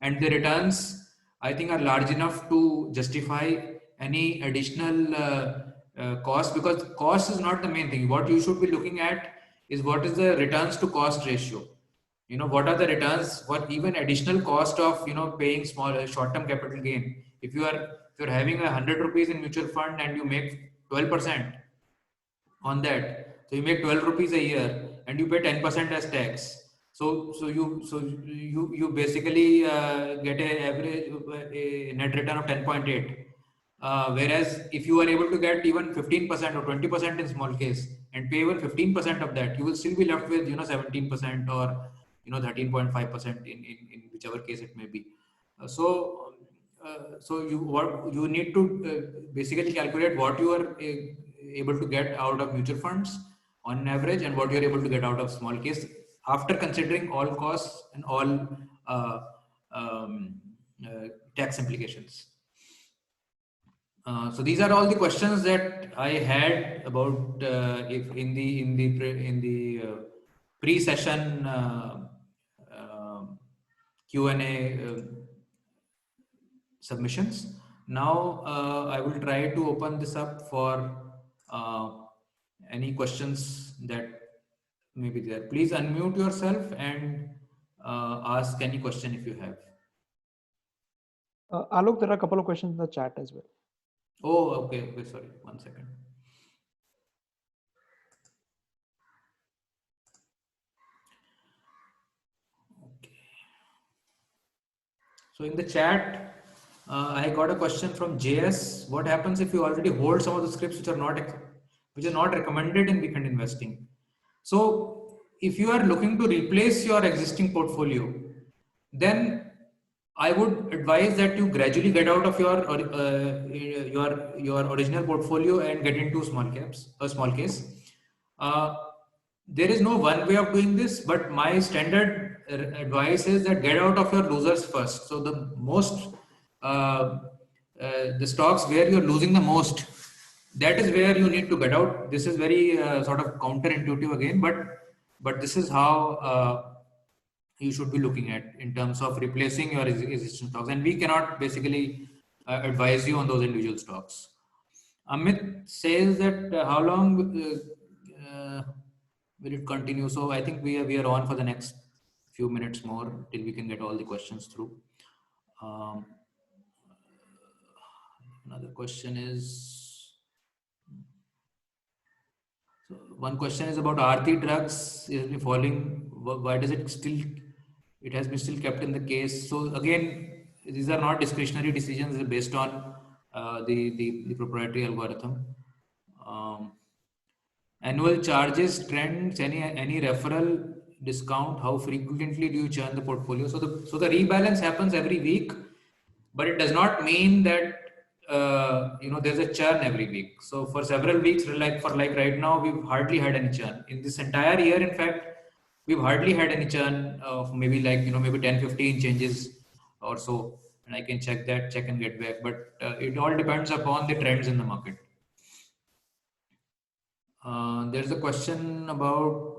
And the returns, I think, are large enough to justify any additional cost, because cost is not the main thing. What you should be looking at is what is the returns to cost ratio. What are the returns, what even additional cost of paying small short-term capital gain. If you're having 100 rupees in mutual fund and you make 12% on that, so you make 12 rupees a year and you pay 10% as tax. So you basically get a average a net return of 10.8. Whereas if you are able to get even 15% or 20% in small case and pay even 15% of that, you will still be left with 17% or 13.5% in whichever case it may be. So you need to basically calculate what you are able to get out of mutual funds on average and what you are able to get out of small case after considering all costs and all tax implications. So these are all the questions that I had about if in the pre-session Q&A submissions. Now I will try to open this up for any questions that may be there. Please unmute yourself and ask any question if you have. Alok, there are a couple of questions in the chat as well. Oh, okay. Sorry, 1 second. Okay. So in the chat, I got a question from JS. What happens if you already hold some of the scripts which are not recommended in weekend investing? So if you are looking to replace your existing portfolio, then I would advise that you gradually get out of your original portfolio and get into small case. There is no one way of doing this, but my standard advice is that get out of your losers first. So the most the stocks where you're losing the most, that is where you need to get out. This is very sort of counterintuitive again, but this is how you should be looking at in terms of replacing your existing stocks, and we cannot basically advise you on those individual stocks. Amit says that how long will it continue? So I think we are on for the next few minutes more till we can get all the questions through. Another question is, so one question is about Aarti Drugs. It has been falling. Why does it still? It has been still kept in the case. So again, these are not discretionary decisions based on the proprietary algorithm. Annual charges, trends, any referral discount, how frequently do you churn the portfolio? So the rebalance happens every week, but it does not mean that there's a churn every week. So for several weeks, like right now, we've hardly had any churn. In this entire year, in fact, we've hardly had any churn of maybe 10-15 changes or so. and I can check and get back. But it all depends upon the trends in the market. There's a question about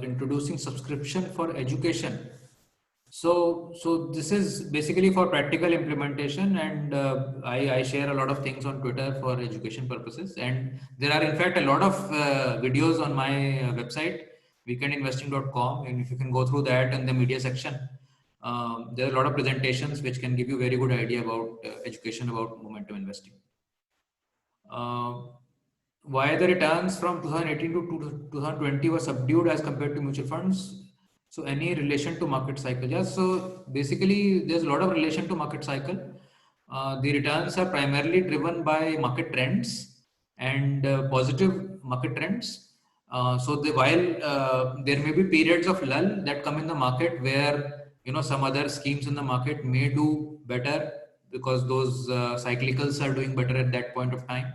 introducing subscription for education. So this is basically for practical implementation, and I share a lot of things on Twitter for education purposes. And there are in fact a lot of videos on my website, weekendinvesting.com, and if you can go through that in the media section, there are a lot of presentations which can give you very good idea about education about momentum investing. Why the returns from 2018 to 2020 were subdued as compared to mutual funds? So any relation to market cycle? Yes. So basically, there's a lot of relation to market cycle. The returns are primarily driven by market trends and positive market trends. While there may be periods of lull that come in the market where some other schemes in the market may do better because those cyclicals are doing better at that point of time.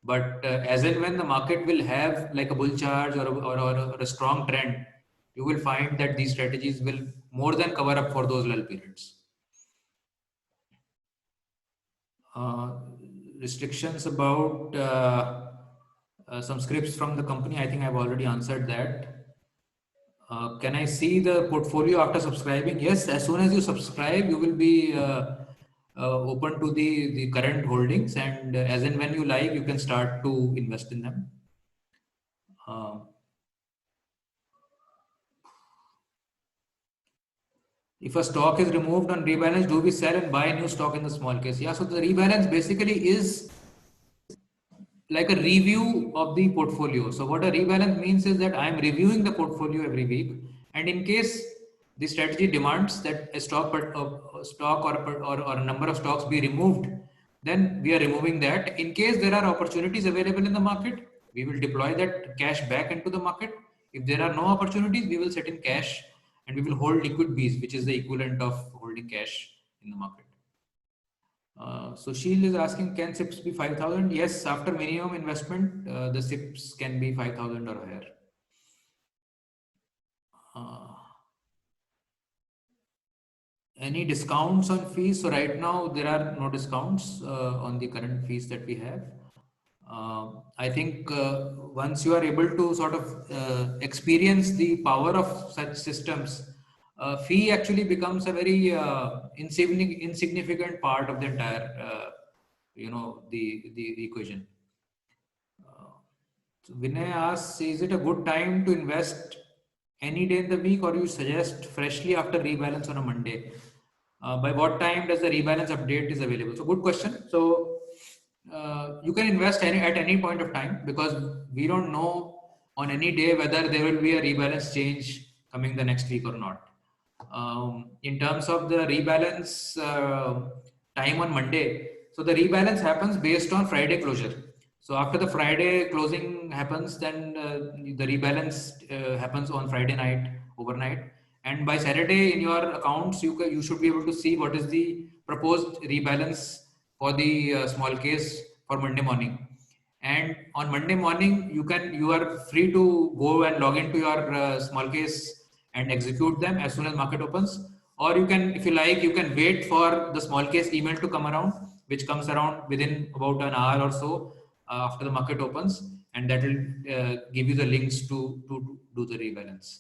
But as and when the market will have like a bull charge or a strong trend, you will find that these strategies will more than cover up for those lull periods. Restrictions about some scripts from the company, I think I've already answered that. Can I see the portfolio after subscribing? Yes, as soon as you subscribe, you will be open to the current holdings, and as and when you like, you can start to invest in them. If a stock is removed on rebalance, do we sell and buy a new stock in the small case? Yeah, so the rebalance basically is like a review of the portfolio. So what a rebalance means is that I'm reviewing the portfolio every week, and in case the strategy demands that a stock or a number of stocks be removed, then we are removing that. In case there are opportunities available in the market, we will deploy that cash back into the market. If there are no opportunities, we will sit in cash and we will hold liquid Bs, which is the equivalent of holding cash in the market. So Sheil is asking, can SIPs be 5,000? Yes, after minimum investment, the SIPs can be 5,000 or higher. Any discounts on fees? So right now there are no discounts on the current fees that we have. I think once you are able to sort of experience the power of such systems, fee actually becomes a very insignificant part of the entire, the equation. So Vinay asks, is it a good time to invest any day in the week, or you suggest freshly after rebalance on a Monday? By what time does the rebalance update is available? So good question. So you can invest at any point of time, because we don't know on any day whether there will be a rebalance change coming the next week or not. In terms of the rebalance time on Monday, so the rebalance happens based on Friday closure. So after the Friday closing happens, then the rebalance happens on Friday night, overnight. And by Saturday in your accounts, you should be able to see what is the proposed rebalance for the small case for Monday morning. And on Monday morning, you are free to go and log into your small case and execute them as soon as market opens. Or you can, if you like, you can wait for the small case email to come around, which comes around within about an hour or so after the market opens, and that will give you the links to do the rebalance.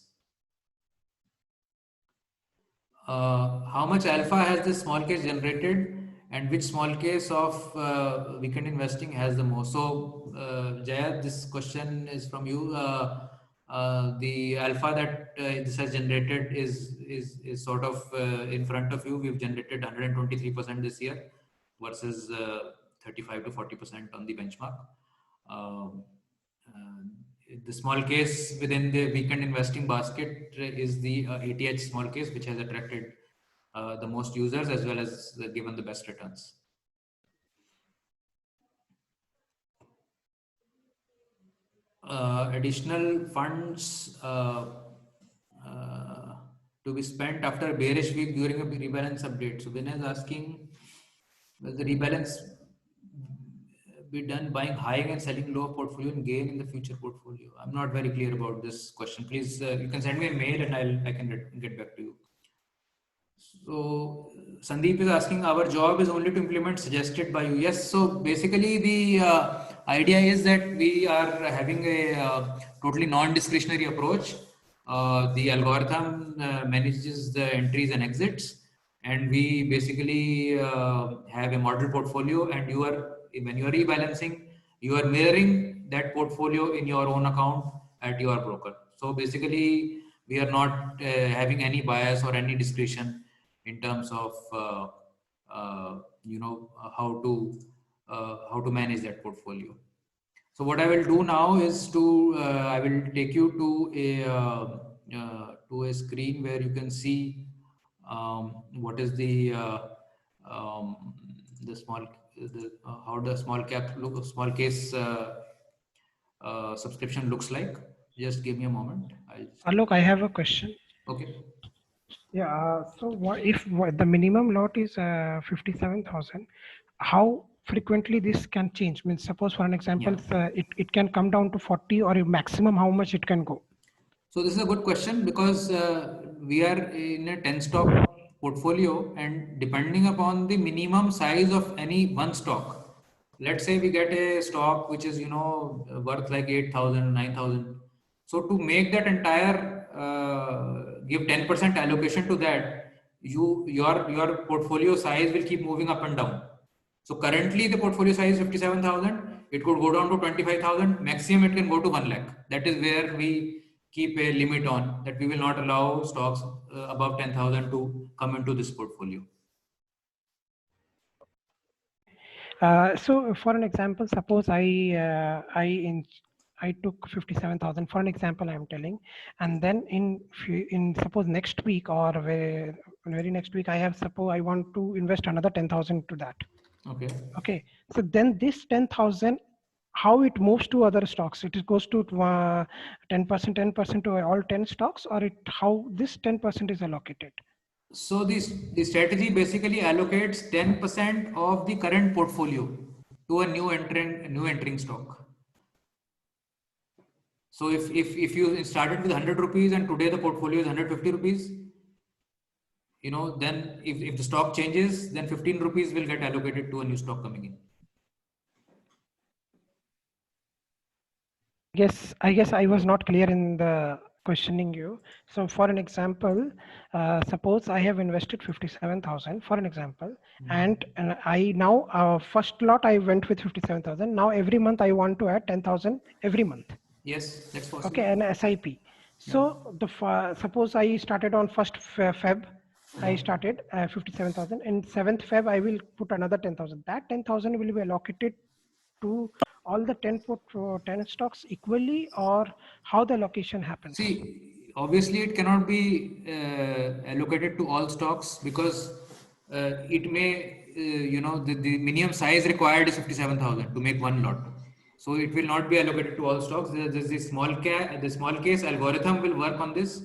How much alpha has this small case generated, and which small case of weekend investing has the most? So Jaya, this question is from you. The alpha that this has generated is sort of in front of you. We've generated 123% this year versus 35 to 40% on the benchmark. The small case within the weekend investing basket is the ATH small case, which has attracted the most users as well as given the best returns. Additional funds to be spent after a bearish week during a rebalance update. So Vinay is asking, will the rebalance be done buying high and selling low portfolio and gain in the future portfolio? I'm not very clear about this question. Please, you can send me a mail and I can get back to you. So Sandeep is asking, our job is only to implement suggested by you. Yes. So basically, the idea is that we are having a totally non-discretionary approach. The algorithm manages the entries and exits, and we basically have a model portfolio. And you are, when you are rebalancing, you are mirroring that portfolio in your own account at your broker. So basically, we are not having any bias or any discretion in terms of how to manage that portfolio. So what I will do now is to I will take you to a screen where you can see what is um, the small how the small case subscription looks like. Just give me a moment. Alok, I have a question. Okay. Yeah. So what if the minimum lot is 57,000? How frequently this can change? Means suppose for an example, it can come down to 40, or maximum how much it can go? So this is a good question, because we are in a 10 stock portfolio, and depending upon the minimum size of any one stock, let's say we get a stock which is worth like 8,000, 9,000. So to make that entire give 10% allocation to that, your portfolio size will keep moving up and down. So currently the portfolio size is 57,000. It could go down to 25,000. Maximum it can go to 1 lakh. That is where we keep a limit on that. We will not allow stocks above 10,000 to come into this portfolio. So for an example, suppose I took 57,000 for an example, I am telling, and then in suppose next week or very next week, I want to invest another 10,000 to that. Okay. So then this 10,000, how it moves to other stocks? It goes to 10% to all 10 stocks, or how this 10% is allocated? So the strategy basically allocates 10% of the current portfolio to a new entering stock. So if you started with 100 rupees and today the portfolio is 150 rupees, then if the stock changes, then 15 rupees will get allocated to a new stock coming in. I guess I was not clear in the questioning you. So for an example, suppose I have invested 57,000 for an example, and I now first lot I went with 57,000. Now every month I want to add 10,000 every month. Yes, that's possible. Okay, an SIP. So suppose I started on 1st Feb. I started 57,000. In 7th Feb, I will put another 10,000. That 10,000 will be allocated to all the 10 stocks equally, or how the allocation happens? See, obviously it cannot be allocated to all stocks, because it may, the minimum size required is 57,000 to make one lot. So it will not be allocated to all stocks. There's the small case algorithm will work on this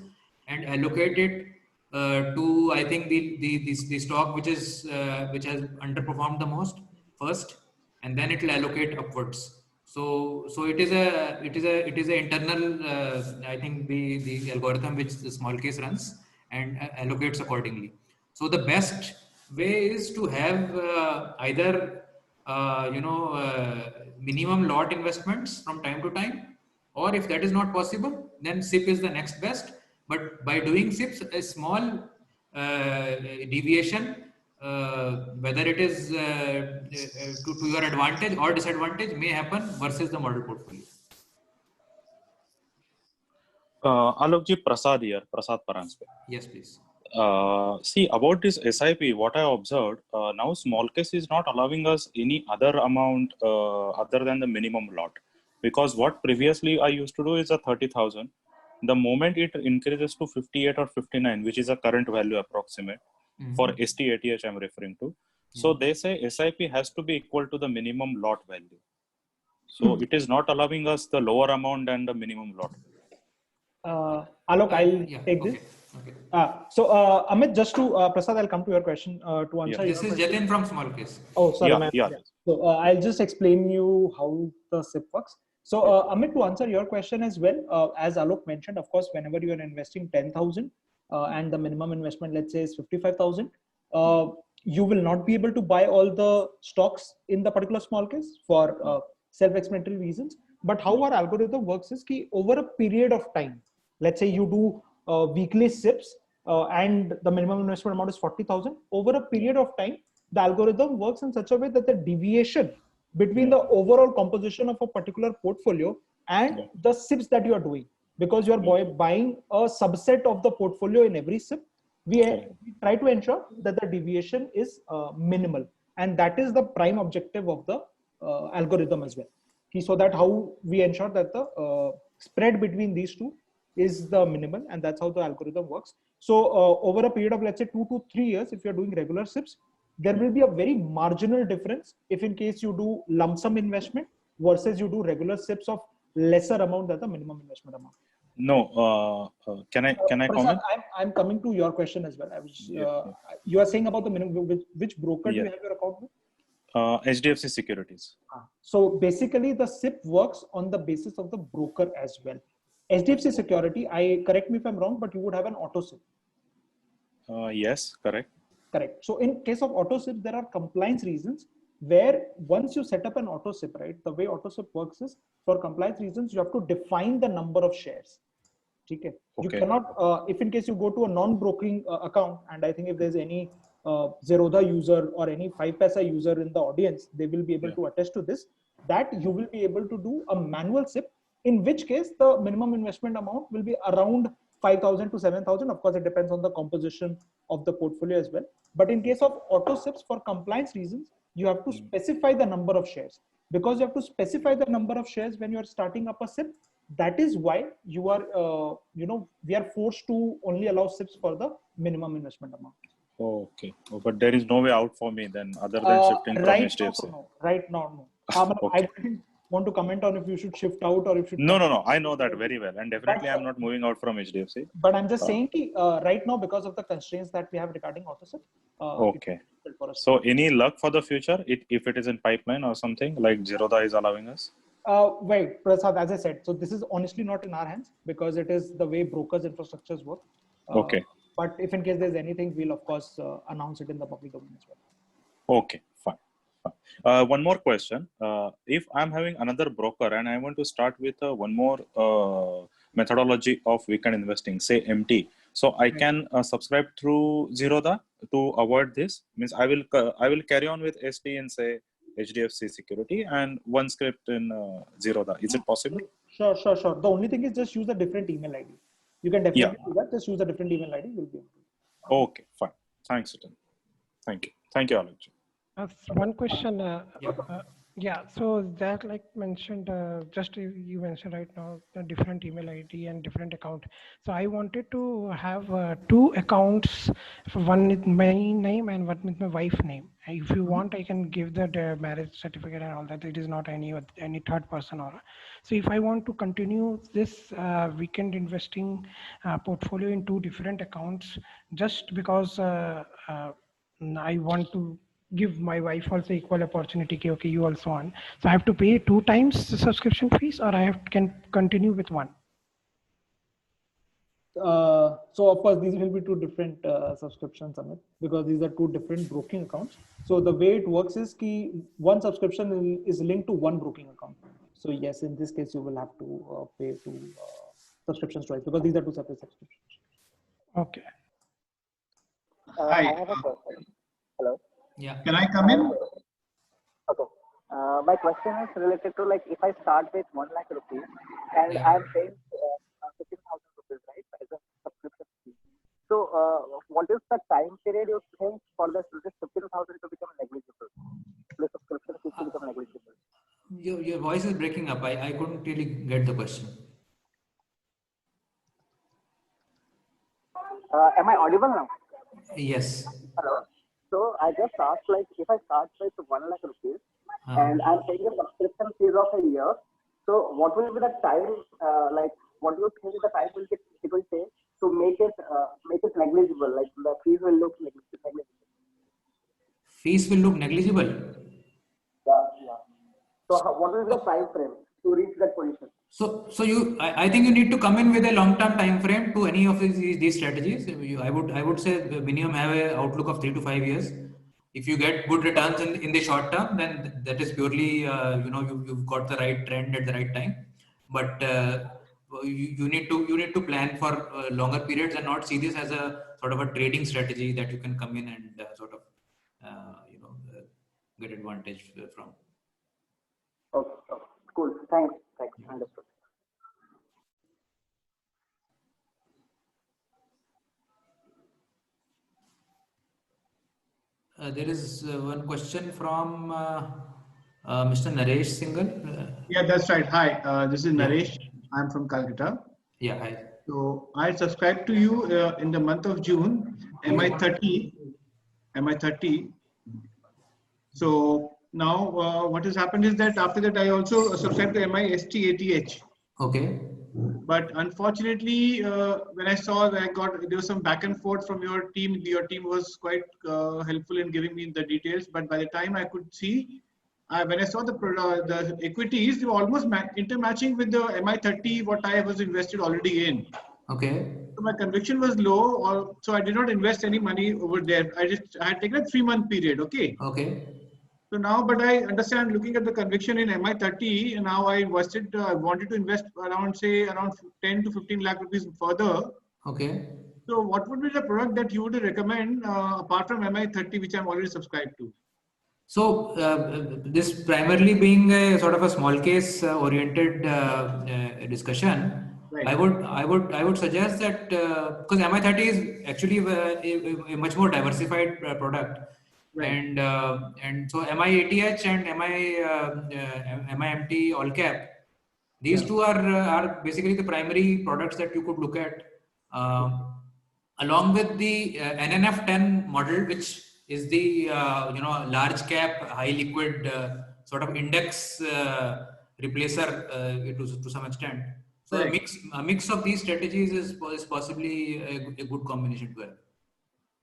and allocate it to, I think, the stock which has underperformed the most first, and then it will allocate upwards. So it is a internal I think the algorithm which the small case runs and allocates accordingly. So the best way is to have either minimum lot investments from time to time, or if that is not possible, then SIP is the next best. But by doing SIPs, a small deviation, whether it is to your advantage or disadvantage, may happen versus the model portfolio. Alokji, Prasad here, Prasad Paranspe. Yes, please. See, about this SIP, what I observed, now small case is not allowing us any other amount other than the minimum lot. Because what previously I used to do is a 30,000. The moment it increases to 58 or 59, which is a current value approximate, for STATH I'm referring to. So they say SIP has to be equal to the minimum lot value. So it is not allowing us the lower amount than the minimum lot. Alok, I'll take this. Okay. So Amit, just to Prasad, I'll come to your question to answer. This is Jatin from Small Case. Oh, sorry. Yeah. So I'll just explain you how the SIP works. So Amit, to answer your question as well, as Alok mentioned, of course, whenever you are investing 10,000, and the minimum investment, let's say, is 55,000, you will not be able to buy all the stocks in the particular small case for self-explanatory reasons. But how our algorithm works is ki over a period of time, let's say you do weekly SIPs and the minimum investment amount is 40,000. Over a period of time, the algorithm works in such a way that the deviation between the overall composition of a particular portfolio and the SIPs that you are doing, because you are buying a subset of the portfolio in every SIP, we try to ensure that the deviation is minimal, and that is the prime objective of the algorithm as well. So that how we ensure that the spread between these two is the minimal, and that's how the algorithm works. So over a period of, let's say, 2 to 3 years, if you're doing regular SIPs, there will be a very marginal difference if in case you do lump sum investment versus you do regular SIPs of lesser amount than the minimum investment amount. No, can I Prasad, comment? I'm coming to your question as well. I was, you are saying about the minimum, which broker do you have your account with? HDFC Securities. So basically the SIP works on the basis of the broker as well. HDFC Security, correct me if I'm wrong, but you would have an auto SIP. Yes, correct. Correct. So in case of auto SIP, there are compliance reasons where once you set up an auto SIP, right, the way auto SIP works is for compliance reasons, you have to define the number of shares. Okay. You cannot, if in case you go to a non-brokering account, and I think if there's any Zerodha user or any 5paisa user in the audience, they will be able to attest to this, that you will be able to do a manual SIP, in which case the minimum investment amount will be around 5,000 to 7,000. Of course, it depends on the composition of the portfolio as well. But in case of auto SIPs, for compliance reasons, you have to specify the number of shares. Because you have to specify the number of shares when you are starting up a SIP, that is why you are, we are forced to only allow SIPs for the minimum investment amount. Okay, but there is no way out for me then, other than shifting from HDFC. Right now, no. I didn't want to comment on if you should shift out or if you should. No. I know that very well, and definitely I'm not moving out from HDFC. But I'm just saying, right now, because of the constraints that we have regarding auto SIP. Okay. So any luck for the future, if it is in pipeline or something like Zerodha is allowing us? Wait, Prasad, as I said, so this is honestly not in our hands because it is the way brokers' infrastructures work. Okay. But if in case there's anything, we'll of course announce it in the public domain as well. Okay, fine. One more question. If I'm having another broker and I want to start with one more methodology of weekend investing, say MT, so I can subscribe through Zerodha to avoid this. Means I will carry on with ST and say HDFC Security and one script in Zerodha. Is it possible? Sure. The only thing is just use a different email ID. You can definitely do that. Just use a different email ID. You'll be able to. Okay, fine. Thanks, Sutan. Thank you, Alex. One question. So that, like mentioned, just you mentioned right now, the different email ID and different account. So I wanted to have 2 accounts, one with my name and one with my wife's name. If you want, I can give the marriage certificate and all that. It is not any third person or. So if I want to continue this weekend investing portfolio in 2 different accounts, just because I want to give my wife also equal opportunity, okay, you also on. So I have to pay 2 times the subscription fees, or I can continue with one? So of course, these will be 2 different subscriptions, Amit, because these are 2 different broking accounts. So the way it works is one subscription is linked to one broking account. So yes, in this case, you will have to pay 2 subscriptions twice because these are 2 separate subscriptions. Okay. I have a question. Hello. Yeah. Can I come in? Okay. My question is related to, like, if I start with 1 lakh rupees and I'm paying 15,000 rupees, right, as a subscription fee. So what is the time period you think for this 15,000 to become negligible? The subscription fee to become negligible. Your voice is breaking up. I couldn't really get the question. Am I audible now? Yes. Hello. So I just asked, like, if I start with 1 lakh rupees and I'm paying a subscription fees of a year, so what will be the time, what do you think the time it will take to make it negligible, like the fees will look negligible? Fees will look negligible? Yeah. So what is the time frame? to reach that position? So I think you need to come in with a long-term time frame to any of these strategies. I would say the minimum have a outlook of 3 to 5 years. If you get good returns in the short term, then that is purely you've got the right trend at the right time. But you need to plan for longer periods and not see this as a sort of a trading strategy that you can come in and get advantage from. Okay, okay. Cool. Thanks. Understood. There is one question from Mr. Naresh Singhal. Yeah, that's right. Hi, this is Yeah. Naresh. I'm from Calcutta. Yeah, hi. So I subscribed to you in the month of June, MI30. So now what has happened is that after that I also subscribed to MIST-ATH. Okay. But unfortunately, when I saw that there was some back and forth from your team was quite helpful in giving me the details. But by the time I could see, when I saw the equities, they were almost intermatching with the MI30, what I was invested already in. Okay. So my conviction was low, so I did not invest any money over there. I had taken a 3-month period. Okay. Okay. So now, but I understand looking at the conviction in MI30, and now I invested, I wanted to invest around 10 to 15 lakh rupees further. Okay. So what would be the product that you would recommend apart from MI30, which I'm already subscribed to? So this primarily being a sort of a small case oriented discussion, Right. I would suggest that because MI30 is actually a much more diversified product. Right. And so MIATH and MIMT all cap, these two are basically the primary products that you could look at, along with the NNF10 model, which is the large cap, high liquid sort of index replacer to some extent. So a mix of these strategies is possibly a good combination to have.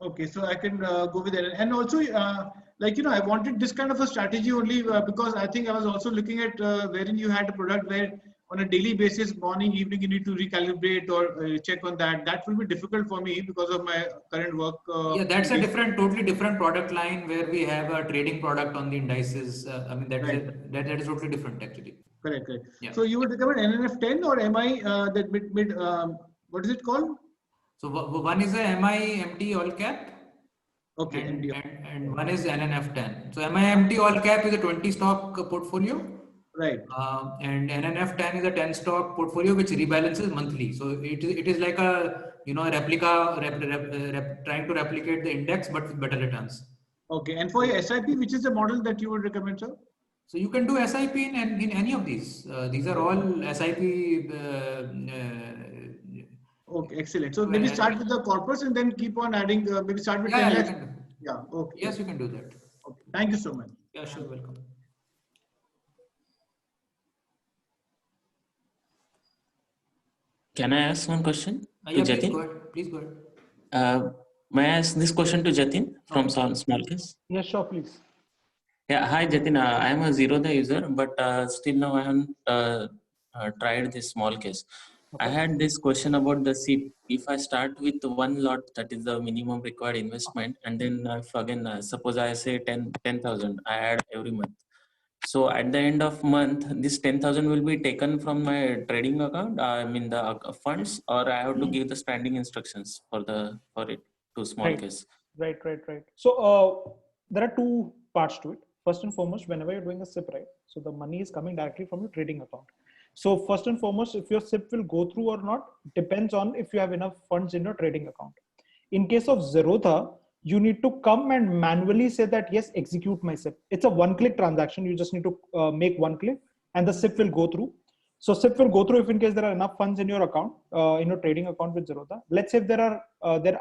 Okay, so I can go with it. And also, I wanted this kind of a strategy only because I think I was also looking at wherein you had a product where on a daily basis, morning, evening, you need to recalibrate or check on that. That will be difficult for me because of my current work. Yeah, that's a totally different product line where we have a trading product on the indices. I mean, that is totally different actually. Correct. Yeah. So you would recommend NNF10 or MI that mid what is it called? So one is a MIMT all cap. Okay. And one is NNF10. So MIMT all cap is a 20 stock portfolio. Right. And NNF10 is a 10 stock portfolio which rebalances monthly. So it is like a replica trying to replicate the index but with better returns. Okay. And for your SIP, which is the model that you would recommend, sir? So you can do SIP in any of these. These are all SIP. Okay, excellent. So maybe start with the corpus and then keep on adding. Maybe start with 10 lakhs. Yeah. Okay. Yes, you can do that. Okay. Thank you so much. Yeah, sure. Welcome. Can I ask one question to Yeah, Jatin? Please go ahead. May I ask this question to Jatin from Small Case? Yes, sure, please. Yeah, hi Jatin. I am a Zerodha user, but still now I haven't tried this Small Case. Okay. I had this question about the SIP. If I start with one lot, that is the minimum required investment, and then if again, suppose I say 10,000, I add every month. So at the end of month, this 10,000 will be taken from my trading account. I mean the funds, or I have to give the standing instructions for it to Small Case. Right. So there are two parts to it. First and foremost, whenever you're doing a SIP, right? So the money is coming directly from your trading account. So first and foremost, if your SIP will go through or not depends on if you have enough funds in your trading account. In case of Zerodha, you need to come and manually say that, yes, execute my SIP. It's a one-click transaction. You just need to make one click and the SIP will go through. So SIP will go through if in case there are enough funds in your account, in your trading account with Zerodha. Let's say if there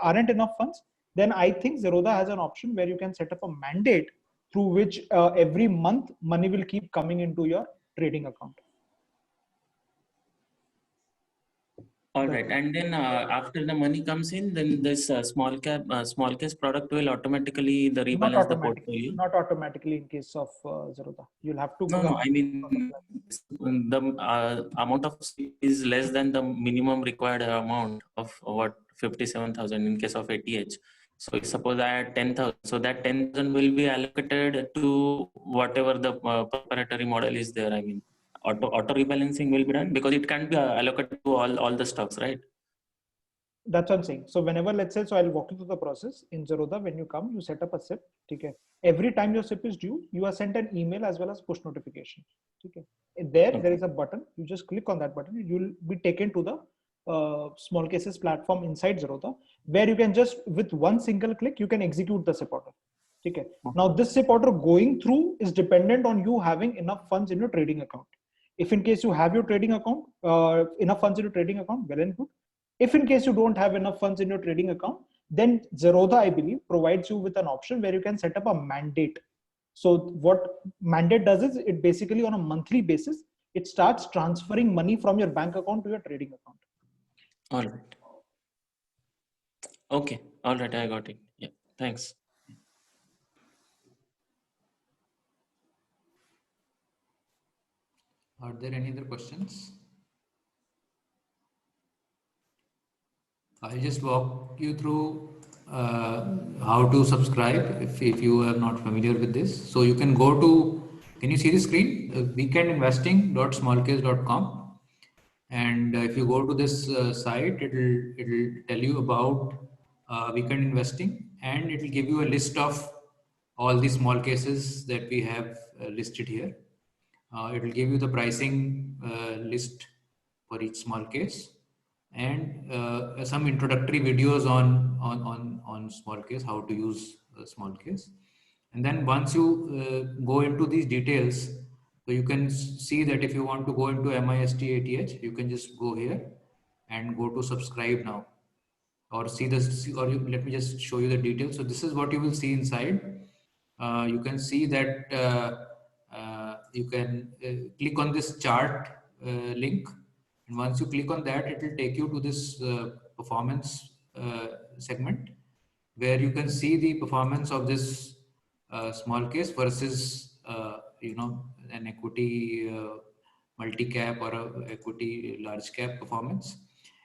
aren't enough funds, then I think Zerodha has an option where you can set up a mandate through which every month money will keep coming into your trading account. All right, and then after the money comes in, then this small case product will automatically Not rebalance the automatically, portfolio. not automatically in case of Zerodha. You'll have to No, come no, I mean the amount of SIP is less than the minimum required amount of what 57,000 in case of ATH. So if suppose I had 10,000, so that 10,000 will be allocated to whatever the proprietary model is there. I mean, auto rebalancing will be done because it can't be allocated to all the stocks, right? That's what I'm saying. So whenever, let's say, so I'll walk you through the process in Zerodha. When you come, you set up a SIP. Okay. Every time your SIP is due, you are sent an email as well as push notification. Okay. There is a button. You just click on that button. You'll be taken to the small cases platform inside Zerodha, where you can just with one single click you can execute the SIP order. Okay. Now this SIP order going through is dependent on you having enough funds in your trading account. If in case you have your trading account, enough funds in your trading account, well and good. If in case you don't have enough funds in your trading account, then Zerodha, I believe, provides you with an option where you can set up a mandate. So what mandate does is it basically on a monthly basis, it starts transferring money from your bank account to your trading account. All right. Okay. All right. I got it. Yeah. Thanks. Are there any other questions? I'll just walk you through how to subscribe if you are not familiar with this. So you can go to, can you see the screen? Weekendinvesting.smallcase.com. And if you go to this site, it'll tell you about weekend investing, and it will give you a list of all the small cases that we have listed here. It will give you the pricing list for each small case, and some introductory videos on small case, how to use a small case. And then once you go into these details, so you can see that if you want to go into MIST ATH, you can just go here and go to subscribe now, or see this, or let me just show you the details. So this is what you will see inside. You can see that you can click on this chart link, and once you click on that, it will take you to this performance segment, where you can see the performance of this small case versus an equity multi-cap or a equity large cap performance.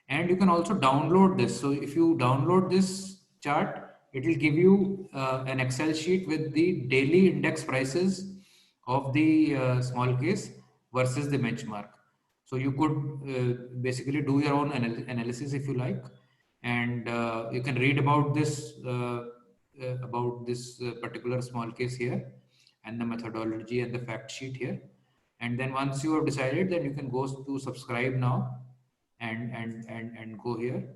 And you can also download this. So if you download this chart, it will give you an Excel sheet with the daily index prices of the small case versus the benchmark. So you could basically do your own analysis if you like, and you can read about this particular small case here, and the methodology and the fact sheet here. And then once you have decided, then you can go to subscribe now and go here.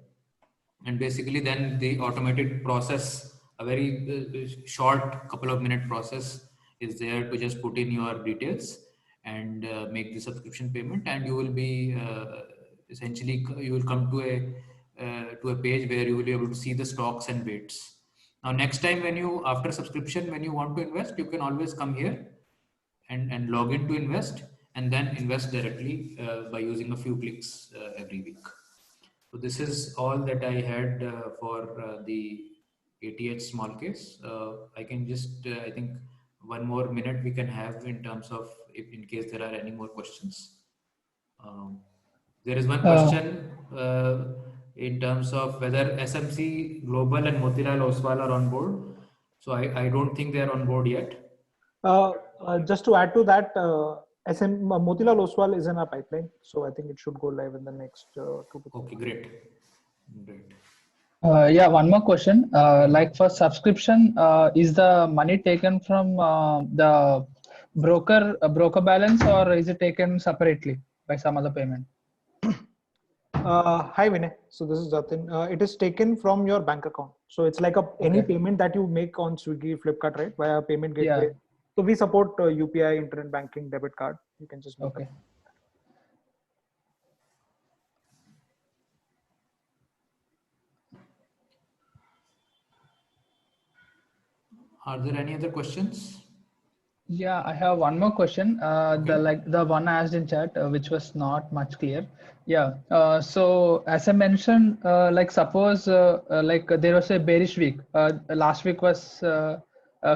And basically then the automated process, a very short couple of minute process is there to just put in your details and make the subscription payment, and you will be essentially, you will come to a page where you will be able to see the stocks and weights. Now next time when you, after subscription, when you want to invest, you can always come here and log in to invest, and then invest directly by using a few clicks every week. So this is all that I had for the ATH small case. I can just, I think 1 more minute we can have in terms of, if in case there are any more questions. There is one question in terms of whether SMC Global and Motilal Oswal are on board. So I don't think they are on board yet. Just to add to that, Motilal Oswal is in our pipeline, so I think it should go live in the next 2 to 3 Okay, great. Yeah, one more question. Like for subscription, is the money taken from the broker balance, or is it taken separately by some other payment? Hi Vinay, so this is Jatin. It is taken from your bank account, so it's like any payment that you make on Swiggy, Flipkart, right, via payment gateway. Yeah. So we support UPI, internet banking, debit card. You can just make it. Are there any other questions? Yeah, I have one more question. The one asked in chat, which was not much clear. Yeah. So as I mentioned, suppose there was a bearish week. Last week was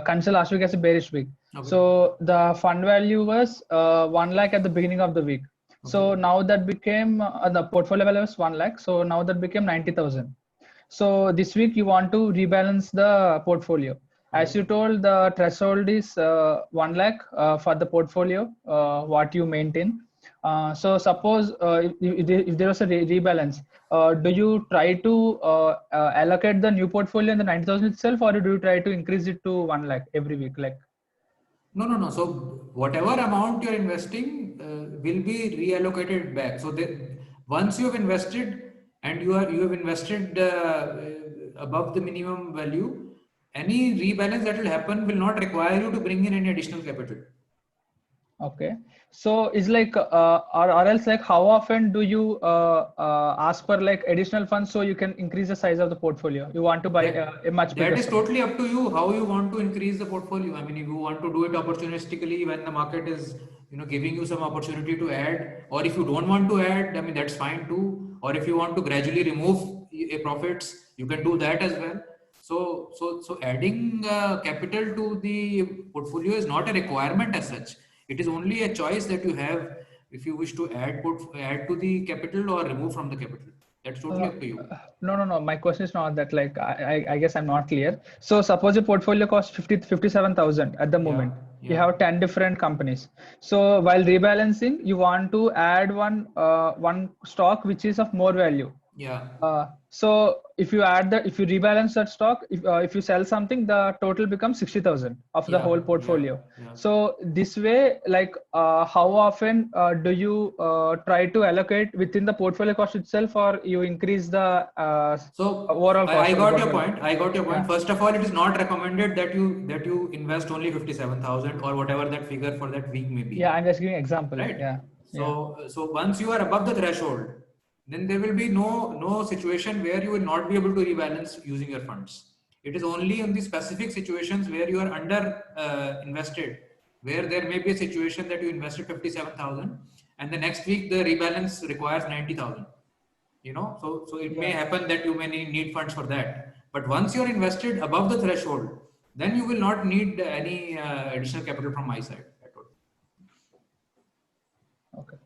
consider last week as a bearish week. Okay. So the fund value was 1 lakh at the beginning of the week. So Okay. now that became the portfolio value was 1 lakh. So now that became 90,000. So this week you want to rebalance the portfolio. As you told, the threshold is 1 lakh for the portfolio, what you maintain. So suppose if there was a rebalance, do you try to allocate the new portfolio in the 90,000 itself, or do you try to increase it to 1 lakh every week? Like, No. So whatever amount you're investing will be reallocated back. So once you have invested and you have invested above the minimum value, any rebalance that will happen will not require you to bring in any additional capital. okay. So it's like, or else like, how often do you ask for like additional funds so you can increase the size of the portfolio? You want to buy a much bigger. That is totally up to you how you want to increase the portfolio. I mean, if you want to do it opportunistically when the market is, giving you some opportunity to add, or if you don't want to add, I mean, that's fine too. Or if you want to gradually remove a profits, you can do that as well. So adding capital to the portfolio is not a requirement as such. It is only a choice that you have if you wish to add to the capital or remove from the capital. That's totally up to you. No. My question is not that. Like, I guess I'm not clear. So suppose your portfolio costs 57,000 at the moment. Yeah. You have 10 different companies. So while rebalancing, you want to add one stock which is of more value. Yeah. So if you rebalance that stock, if you sell something, the total becomes 60,000 of the whole portfolio. Yeah. So this way, like, how often do you try to allocate within the portfolio cost itself, or you increase the overall cost? I got your point. Yeah. First of all, it is not recommended that you invest only 57,000 or whatever that figure for that week may be. Yeah, I'm just giving example. Right. Yeah. So once you are above the threshold, then there will be no situation where you will not be able to rebalance using your funds. It is only in the specific situations where you are under invested, where there may be a situation that you invested 57,000 and the next week the rebalance requires 90,000. So it may happen that you may need funds for that. But once you're invested above the threshold, then you will not need any additional capital from my side at all. Okay.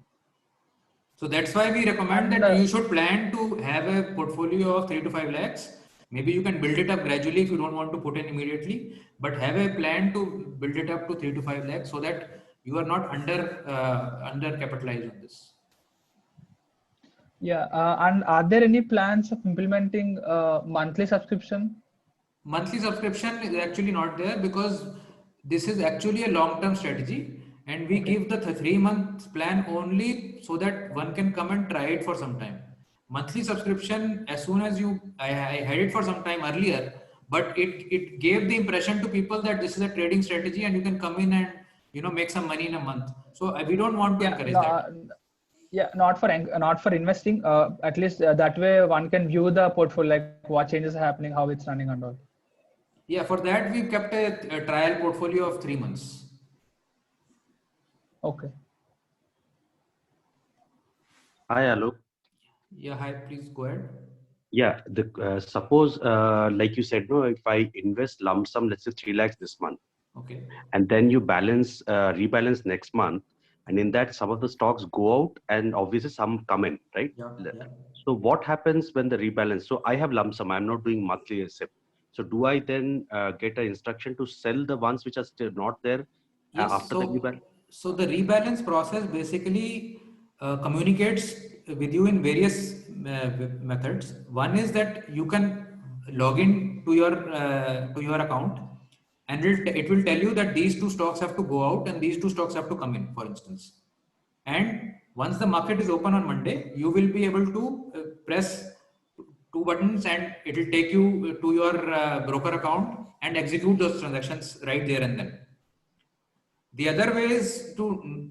So that's why we recommend that you should plan to have a portfolio of 3 to 5 lakhs. Maybe you can build it up gradually if you don't want to put in immediately, but have a plan to build it up to 3 to 5 lakhs so that you are not under capitalized on this. Yeah, and are there any plans of implementing monthly subscription? Monthly subscription is actually not there because this is actually a long-term strategy, and we give the 3-month plan only so that one can come and try it for some time. Monthly subscription, as soon as I had it for some time earlier, but it gave the impression to people that this is a trading strategy and you can come in and make some money in a month. So we don't want to encourage that. Yeah, not for investing. At least that way one can view the portfolio, like what changes are happening, how it's running and all. Yeah, for that we've kept a trial portfolio of 3 months. Okay. Hi, Alok. Yeah, hi, please go ahead. Yeah, suppose like you said, no, if I invest lump sum, let's say 3 lakhs this month. Okay. And then you rebalance next month. And in that, some of the stocks go out and obviously some come in, right? Yeah. So what happens when the rebalance? So I have lump sum, I'm not doing monthly SIP. So do I then get an instruction to sell the ones which are still not there after the rebalance? So the rebalance process basically communicates with you in various methods. One is that you can log in to your account, and it will tell you that these 2 stocks have to go out and these 2 stocks have to come in, for instance. And once the market is open on Monday, you will be able to press 2 buttons and it will take you to your broker account and execute those transactions right there and then. The other way is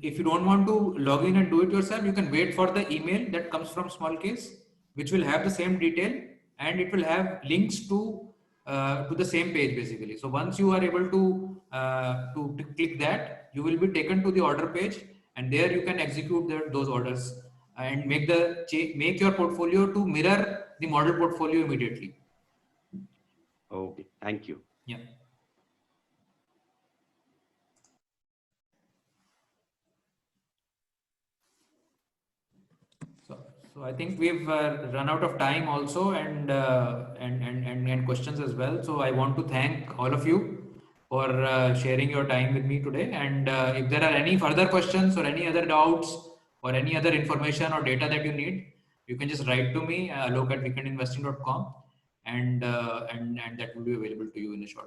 if you don't want to log in and do it yourself, you can wait for the email that comes from Smallcase, which will have the same detail and it will have links to to the same page basically. So once you are able to click that, you will be taken to the order page, and there you can execute those orders and make your portfolio to mirror the model portfolio immediately. Okay, thank you. Yeah. So I think we've run out of time also, and questions as well. So I want to thank all of you for sharing your time with me today. And if there are any further questions or any other doubts or any other information or data that you need, you can just write to me, alok@weekendinvesting.com, and that will be available to you in a short